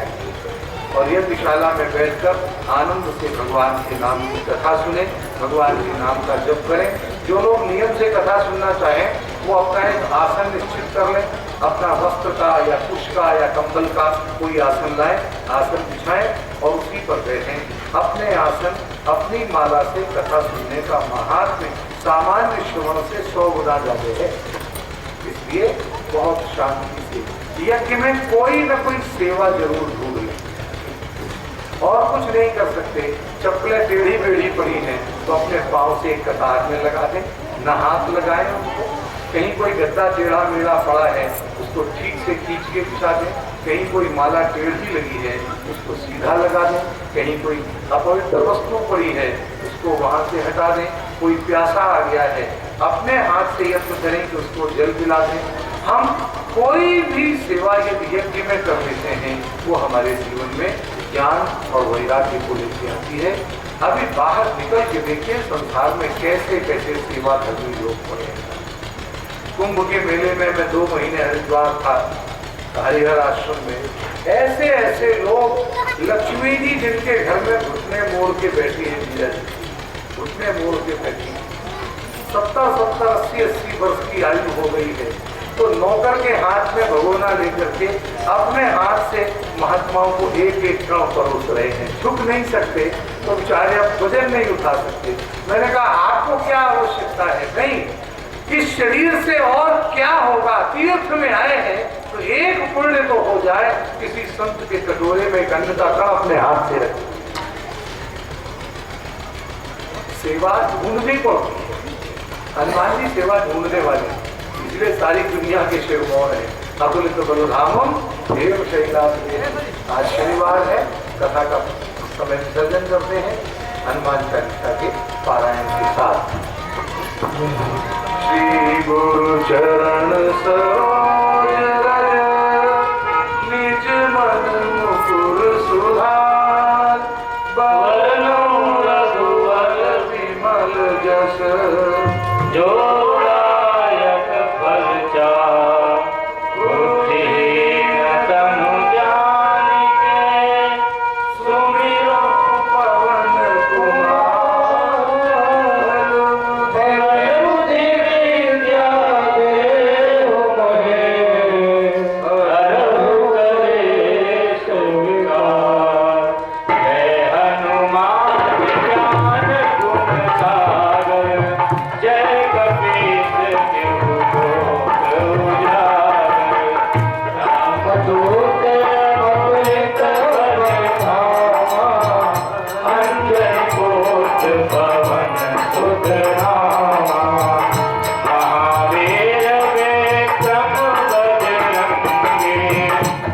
और ये विशाला में बैठकर आनंद से भगवान के नाम की कथा सुने, भगवान के नाम का जप करें। जो लोग नियम से कथा सुनना चाहें वो अपना एक आसन निश्चित कर लें, अपना वस्त्र का या कुश का या कंबल का कोई आसन लाएं, आसन बिछाएं और उसी पर बैठें। अपने आसन अपनी माला से कथा सुनने का महात्म्य सामान्य श्रवण से 100 गुना ज्यादा है। इसलिए बहुत शांति से यज्ञ में कोई न कोई सेवा जरूर ढूंढ लें। और कुछ नहीं कर सकते। चप्पलें टेढ़ी मेढ़ी पड़ी हैं तो अपने पाँव से एक कतार में लगा दें, न हाथ लगाएं उनको। कहीं कोई गद्दा टेढ़ा मेढ़ा पड़ा है उसको ठीक से खींच के बिछा दें। कहीं कोई माला टेढ़ी लगी है उसको सीधा लगा दें। कहीं कोई अपवित्र वस्तु पड़ी है उसको वहां से हटा दें। कोई प्यासा आ गया है अपने हाथ से यत्न करें कि उसको जल पिला दें। हम कोई भी सेवा यदि यज्ञ में कर लेते हैं वो हमारे जीवन में ज्ञान और वैराग्य को लेकर आती है। अभी बाहर निकल के देखिए संसार में कैसे कैसे सेवा धर्मी लोग पड़े हैं। कुंभ के मेले में मैं 2 महीने हरिद्वार था, हरिहर आश्रम में। ऐसे ऐसे लोग, लक्ष्मी जी जिनके घर में घुटने मोड़ के बैठी है, जीजा जी घुटने मोड़ के बैठी, 70-70, 80-80 वर्ष की आयु हो गई है, तो नौकर के हाथ में भगोना लेकर के अपने हाथ से महात्माओं को एक एक कण परोस रहे हैं। झुक नहीं सकते तो बेचारे अब वजन नहीं उठा सकते। मैंने कहा आपको क्या आवश्यकता है? नहीं, इस शरीर से और क्या होगा? तीर्थ में आए हैं तो एक पुण्य तो हो जाए, किसी संत के कटोरे में एक अन्न का कण अपने हाथ से रखें। सेवा ढूंढनी पड़ती है। हनुमान जी सेवा ढूंढने वाले, इसलिए सारी दुनिया के शिव मौन है। अतुलित बलधामम देव शैलास। आज शनिवार है, कथा का समय विसर्जन करते हैं हनुमान चालीसा के पारायण के साथ। श्री गुरु चरण सरोज रज, निज मन मुकुर सुधार, बरनौ रघुवर विमल जस, जो दायक फल चार, बुद्धिहीन तनु जानिके, सुमिरो पवन कुमार, बुद्धि विद्या देहु मोहे, हरहु कलेश विकार। जय हनुमान ज्ञान गुण सागर, जय कपीस तिहु लोक उजागर। रामदूत अतुलित बल धामा, अंजनी पुत्र पवन सुत नामा। महावीर विक्रम बजरंगी,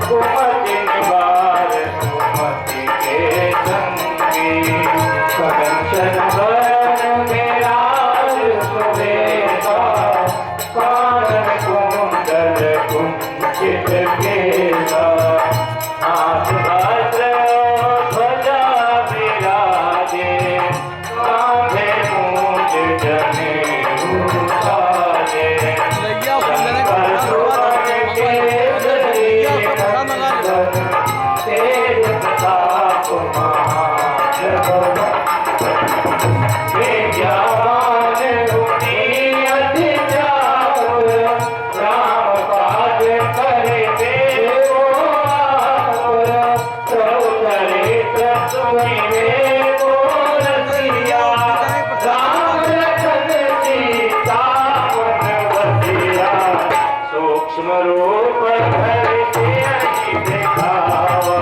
कुमति निवार सुमति के संगी। कंचन बरन विराज सुबेसा, कानन कुंडल कुंचित केसा। हाथ वज्र ध्वजा विराजे, कांधे मूंज जनेऊ साजे। शंकर सुवन केसरी नंदन, तेज प्रताप महाजगवंदन। विद्यावान गुणी अति चातुर, राम काज करिबे को आतुर। प्रभु चरित्र सुनिबे को रसिया, राम लखन सीता मन बसिया। सूक्ष्म रूप धरि सियहि दिखावा,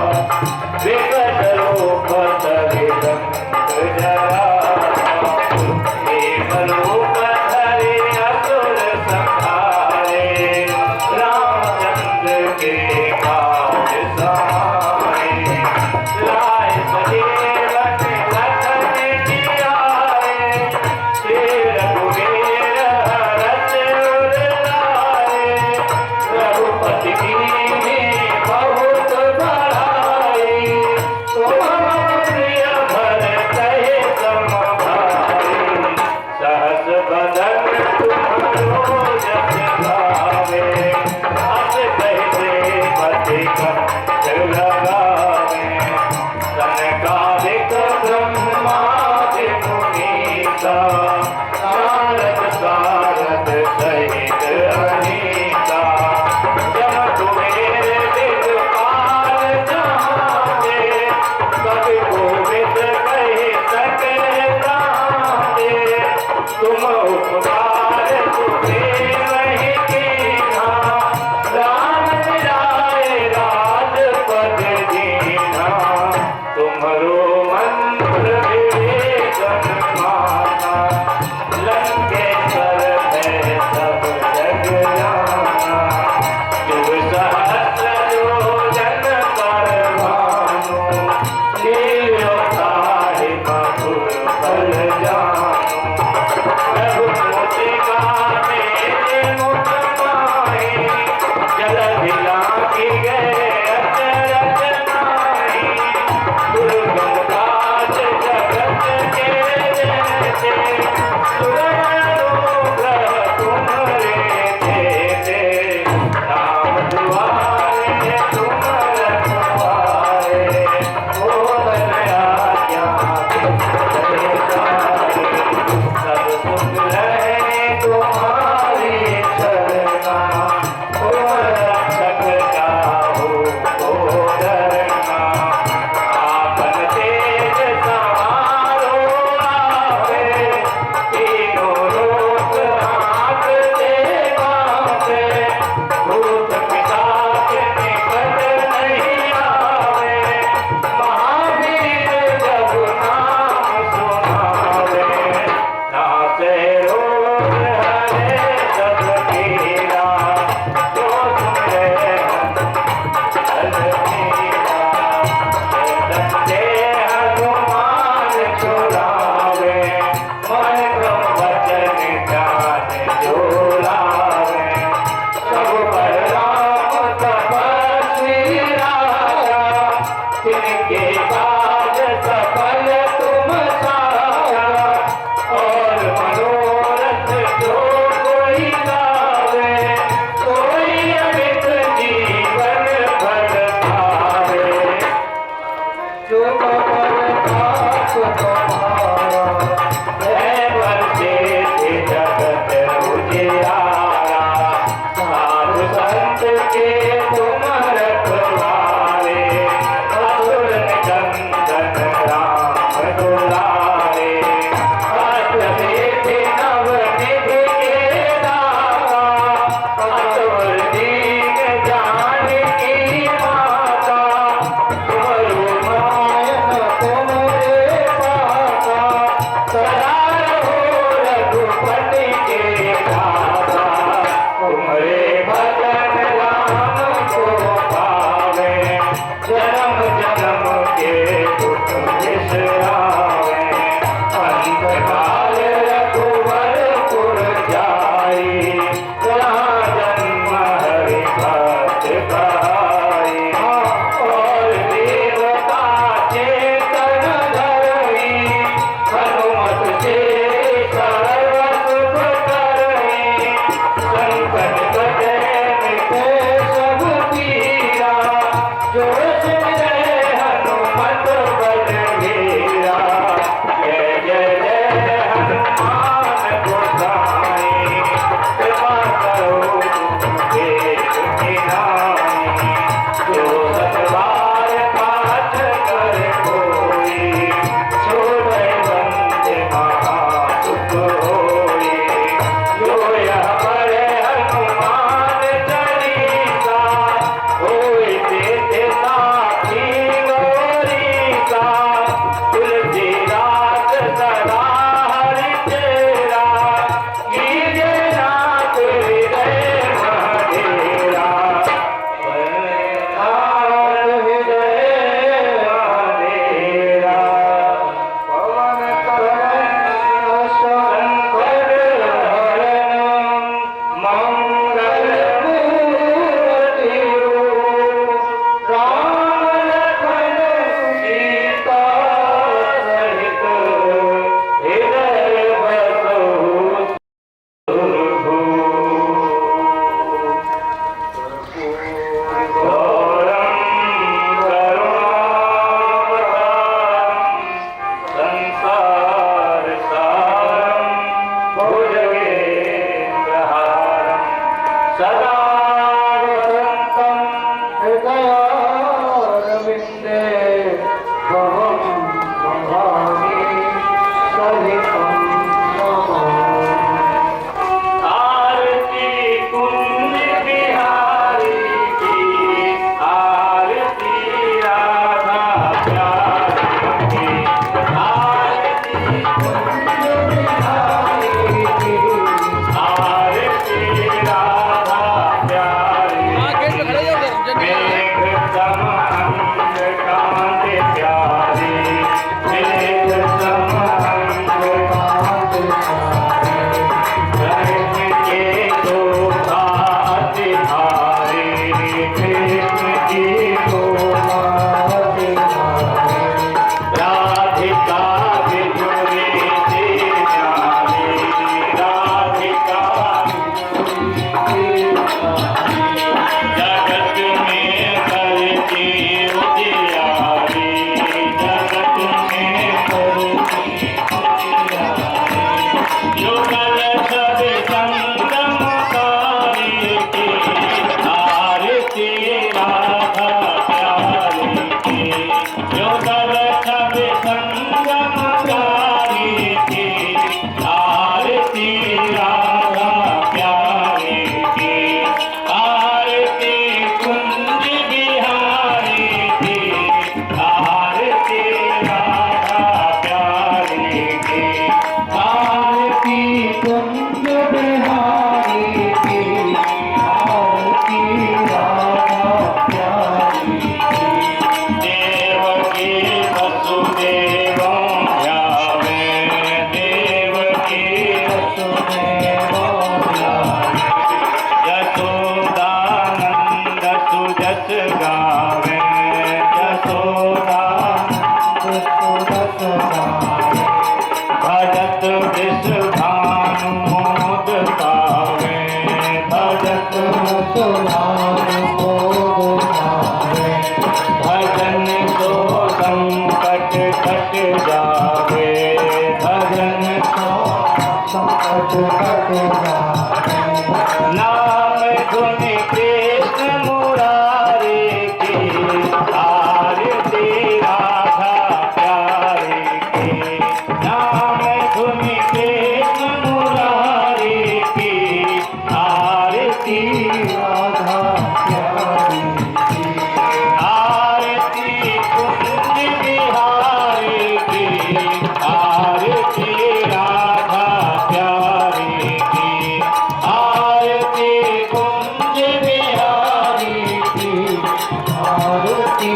विकट रूप धरि लंक जरावा। भीम रूप धरि असुर संहारे, रामचंद्र के काज सहारे। लाए सजीवन लखन जियाए, श्री रघुवीर हरष उर लाए। रघुपति कीन्ही बहुत बड़ाई, तुम प्रिय भरतहि सम भाई। सहस बदन तुमरो जस गावे, अस कहि पति कंठ लगावे। सनकादिक ब्रह्मादि मुनीसा, नारद सारद सहित अनीसा। जम कुबेर दिगपाल जाने, कवि कोविद कहि सके जाने। तुम उपकार सुग्रीवहि कीन्हा, राम मिलाए राजपद दीन्हा। तुम ब्रह्मचारी की आरती राधा प्यारी की आरती कुंज बिहारी की आरती राधा प्यारी की आरती कुंज बिहारी की आरती राधा प्यारी की देवकी वसुदेवो ध्यावे देवकी वसुदेवो ध्यावे यशोदानंद सुजस गावे यशोदानंद सुजस गावे भजत विश्वभानु मोद पावे भजत विश्वभानु मोद पावे भजन तो संकट कट जावे भजन तो संकट कट जावे नाम धुन कृष्ण मुरारी की आरती राधा प्यारी की नाम धुन कृष्ण मुरारी की आरती राधा प्यारी की आरती कुंज बिहारी की आरती राधा प्यारी की आरती कुंज बिहारी की आरती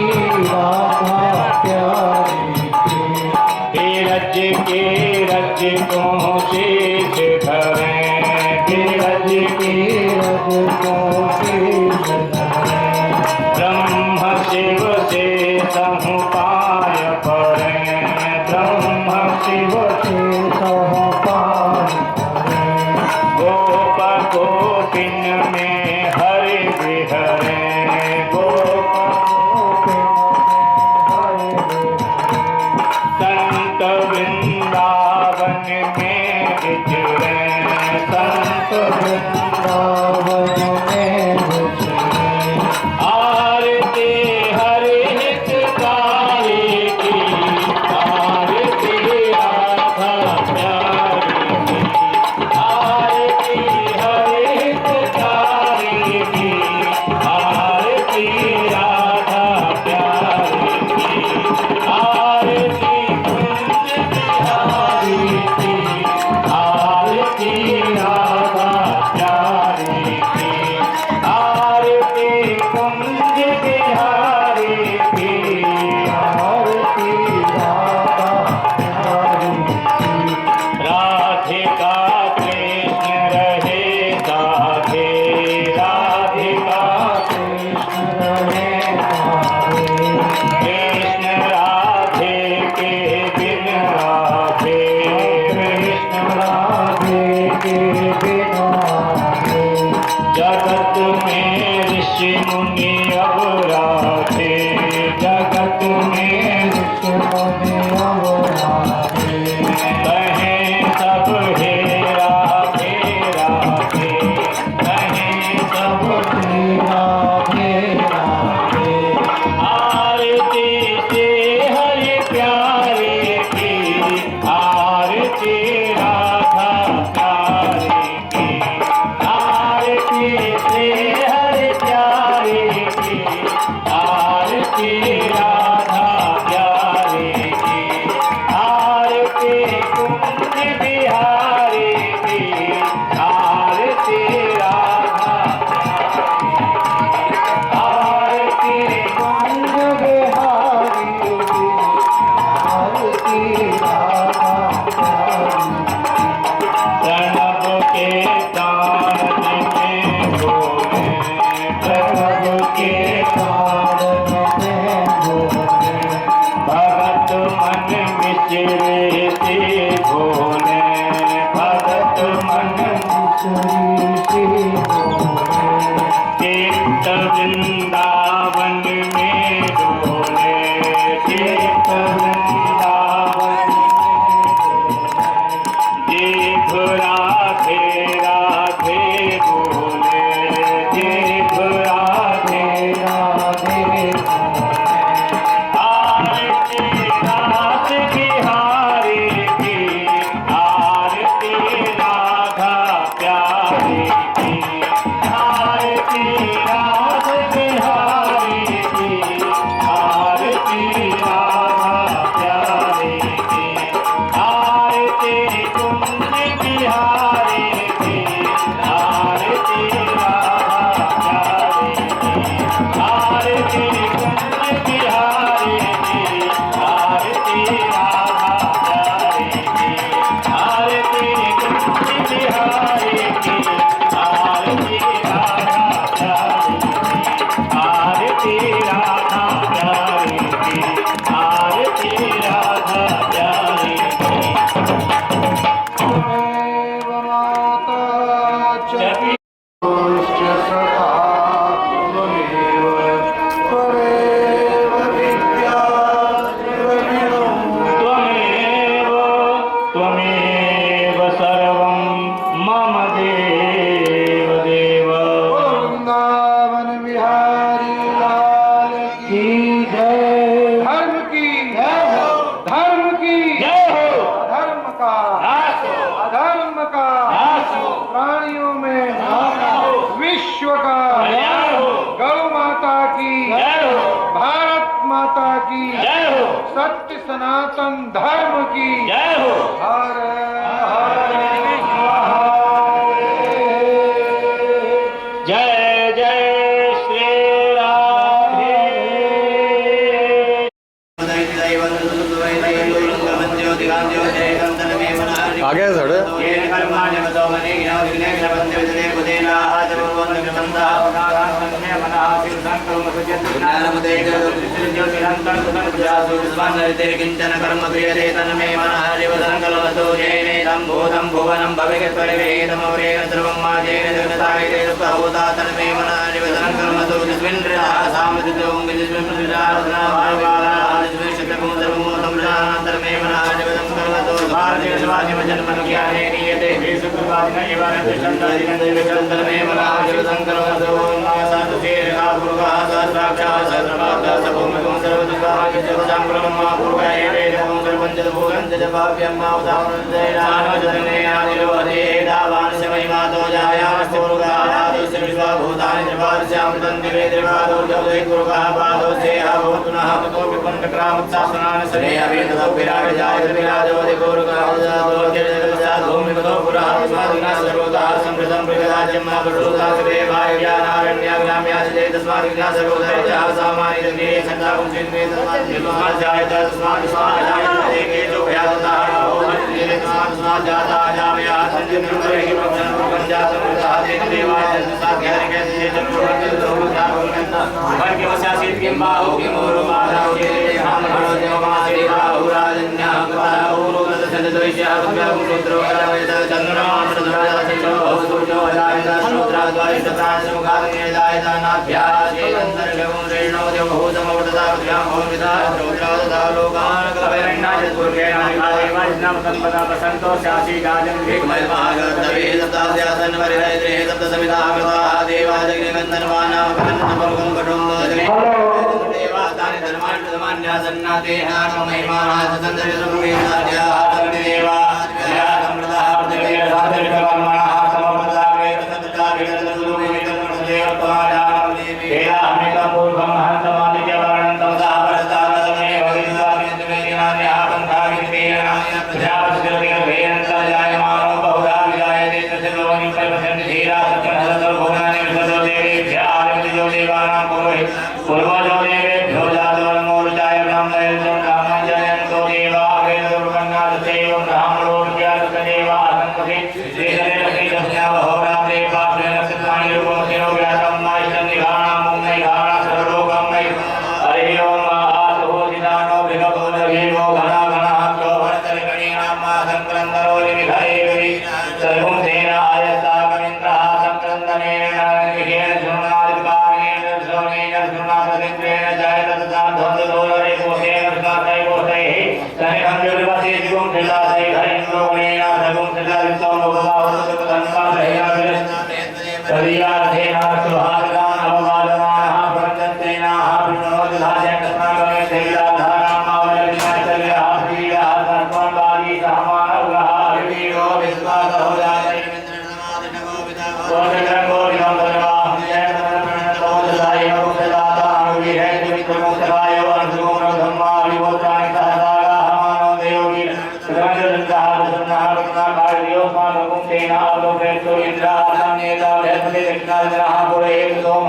राधा प्यारी की रज के रज को शेष धरें रज के रज को शेष धरें ब्रह्म शिव से समुपाय पढ़ें ब्रह्म शिव से समुपाय पढ़ें गोप गोपिन में हरि विहरें गोप गोपिन हरि विहरें संत वृंदावन में विचरें संत वृंदावन में विचरें आरती हरि हितकारी की आरती राधा प्यारी की आरती हरि हितकारी की आरती राधा प्यारी की आरती कुंज बिहारी की आरती राधा प्यारी की आरती कुंज बिहारी की आरती राधा प्यारी की राधिका कृष्ण रहे साथे राधिका कृष्ण रहे साथे कृष्ण राधे के बिन राधे कृष्ण राधे के बिन राधे जगत में ऋषि मुनि अब राधे जगत में ऋषि मुनि अब राधे कहें सब हेरा फेरा के कहें सब हेरा फेरा के आरती से हरि प्यारे की आरती राधा प्यारी की आरती से हरि प्यारे की आरती राधा प्यारी की आरती कुंज बिहारी की आरती राधा आरती कुंज बिहारी की आरती राधा प्यारी प्रणव के तान में बोले प्रणव के तान में बोले भगत मन मिश्रे से बोले भगत मन मिश्रे से बोले तीर्थ वृंदावन में डोले तीर्थ वृंदावन में जीभ राधे राधे बोले जीभ राधे राधे बोले आरती रास बिहारी त्वमेव माता च पितुश्च सखा त्वमेव विद्या द्रविणम् त्वमेव सर्वं मम देव देव। वृंदावन बिहारी लाल की जय। धर्म की जय हो, धर्म की जय हो। धर्म का नाश हो, अधर्म का नाश हो, प्राणियों में विश्व का कल्याण हो, गौ माता की जय हो, भारत माता की जय हो, सत्य सनातन धर्म की जय हो। हर हर जय जय श्री राधे। आगे झड़ किंचन कर्म क्रियते तन्मे मनः संकल्पतो जैनेदं भूतं भुवनं भवेत्परिवेदमौरेण सर्वं माजेन जगतायते सुखभूता तन्मे मनः संकल्पतो तस्मिन्नः सामदितो विदिस्मिन्नः शतकं सर्वमोदं तन्मे मनः संकल्पतो भारते स्वादिव जन्मन ज्ञाने नीयते सुखवादिन एवं तन्मे मनः संकल्पतो साधुसेरका पुरुषः साक्षात् सर्वभागः सभूमिकं सर्वदुःखाः संक्रममा पुरुषाय वेदं सर्वञ्चभूतं जपाभ्यं मावदानजने आदिलोहते दावान् समयमातो जायास्ति पुरुषाः विश्वभूतानि त्रिपादस्यामृतं दिवे त्रिपादोर्जवदे पुरुषः पादोस्तेह भवतुनः ततोऽपि पुण्यक्रामत्सासनानि सरे अवेदतो विराट जायते विराजवदे पुरुषः भूमिगतो पुरः तस्मादिना सर्वदा संकृतं प्रगदाज्यं मा प्रसुता सवे भायव्यानारण्याग्राम्यास्ते तस्मादिना सर्वदा जाः सामान्यजने सन्दाकुं चिन्ते तस्मात् जायत तस्मात् जायत एके जो भयातः भवति तस्मात् जाता जामया संजन्मरेहि पंचासमृतः तेन देवाय साध्यानिके जन्मवन्तो मुक्ताभवन्त भाग्यवशासीत् किं बाहु किं औरमादाौ हम भणोद्यमासे बाहुराजन्यः बाहुरो तदसन्दद्वैष्यः भव्यं रुद्रो अरवयत चन्द्रमामृतराजसिंहो सूर्यो अजायत श्रोत्राद्वारिष्टप्राणसमुखाग्नेदायत नाभ्यासेदन्तर्गमं रेणो देवभूतमवृतता भव्यां भवमिता श्रोत्रादता लोकान् कलवैरण्णाय पूर्वेण विभागेवाज्ञां सम्पदा वसन्तो स्यासि गाजं विकमयमागतवे सप्तास्यासन् वरिहैत्रे सप्तसमिताः कृताः देवाजग्निगन्धर्वाणां कन्नपमुखं कटुम्बजने देवातानि धर्माणि धर्मान्यासन्नातेः महिमाः ससन्दर्शमुखेनाद्याः सर्वदेवाः समृताः पृथिवीः साधरितकर्मणाः समपदाग्रे पूर्वजो देवेभ्यो जातो नमोरुचाय ब्रह्मणो रामाजयन्तो देवा वेदुर्गन्नाथसेवं ब्राह्मणोऽज्ञातदेवा संपदे श्रीहरिलक्ष्मीदस्यावहोरात्रे पात्रेण सिद्धानि रूपमसिनो व्यासं मायितं निघाणां मुम्नैघाणां सर्वलोकं मयि हरिः ओं महासुभोजितानो भृगभोजभीमो घनाघनः क्षोभणतरिगणीनां मा संक्रन्दरो निमिघरेवि सर्वं सेनाय साकमिन्द्रः संक्रन्दनेन निघेन शृण्वादिपानेन श्रवणेन शृण्वादिन्द्रेण जायत तथा ध्वन्ददोलरे कोशेन स्नातैकोशैः सनिखण्डविवसे जीवं शिलासै हरिन्द्रोगणेन सगुं शिलालिप्तो नवभावसुखधन्वादहेन कलियार्थेन सुभागदान अववादमानः प्रपञ्चन्तेनाः विष्णोदधास्य कृष्णागमे शैलाधाराम् आवलग्नाचर्यः प्रियः सर्वन्वादी सहमानवः हरिवीरो विश्वासहो जातै कोशग्रङ्गो विनोदनवाहं जयमनप्रणतोदधाय मुक्तदातां विहैतुमित्रमुक्तकायो अनुगुणधम्मा विभूतानि सहदागाः मानो देवगीर सुगन्धदृष्टाः प्रसन्नाः रत्नाकार्योस्माकं तेनावलोकयतु इन्द्रासन्नेता बृहस्पति दक्षिणाजनः पुरयेतु सोम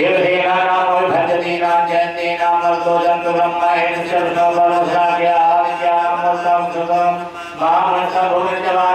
एवधेनानामविभजतीनां जयन्तीनां मर्तो जन्तु ब्रह्महेन विष्णो बलशाख्याः विद्यामूर्तं सुतं महामनसभूमिर्जवान्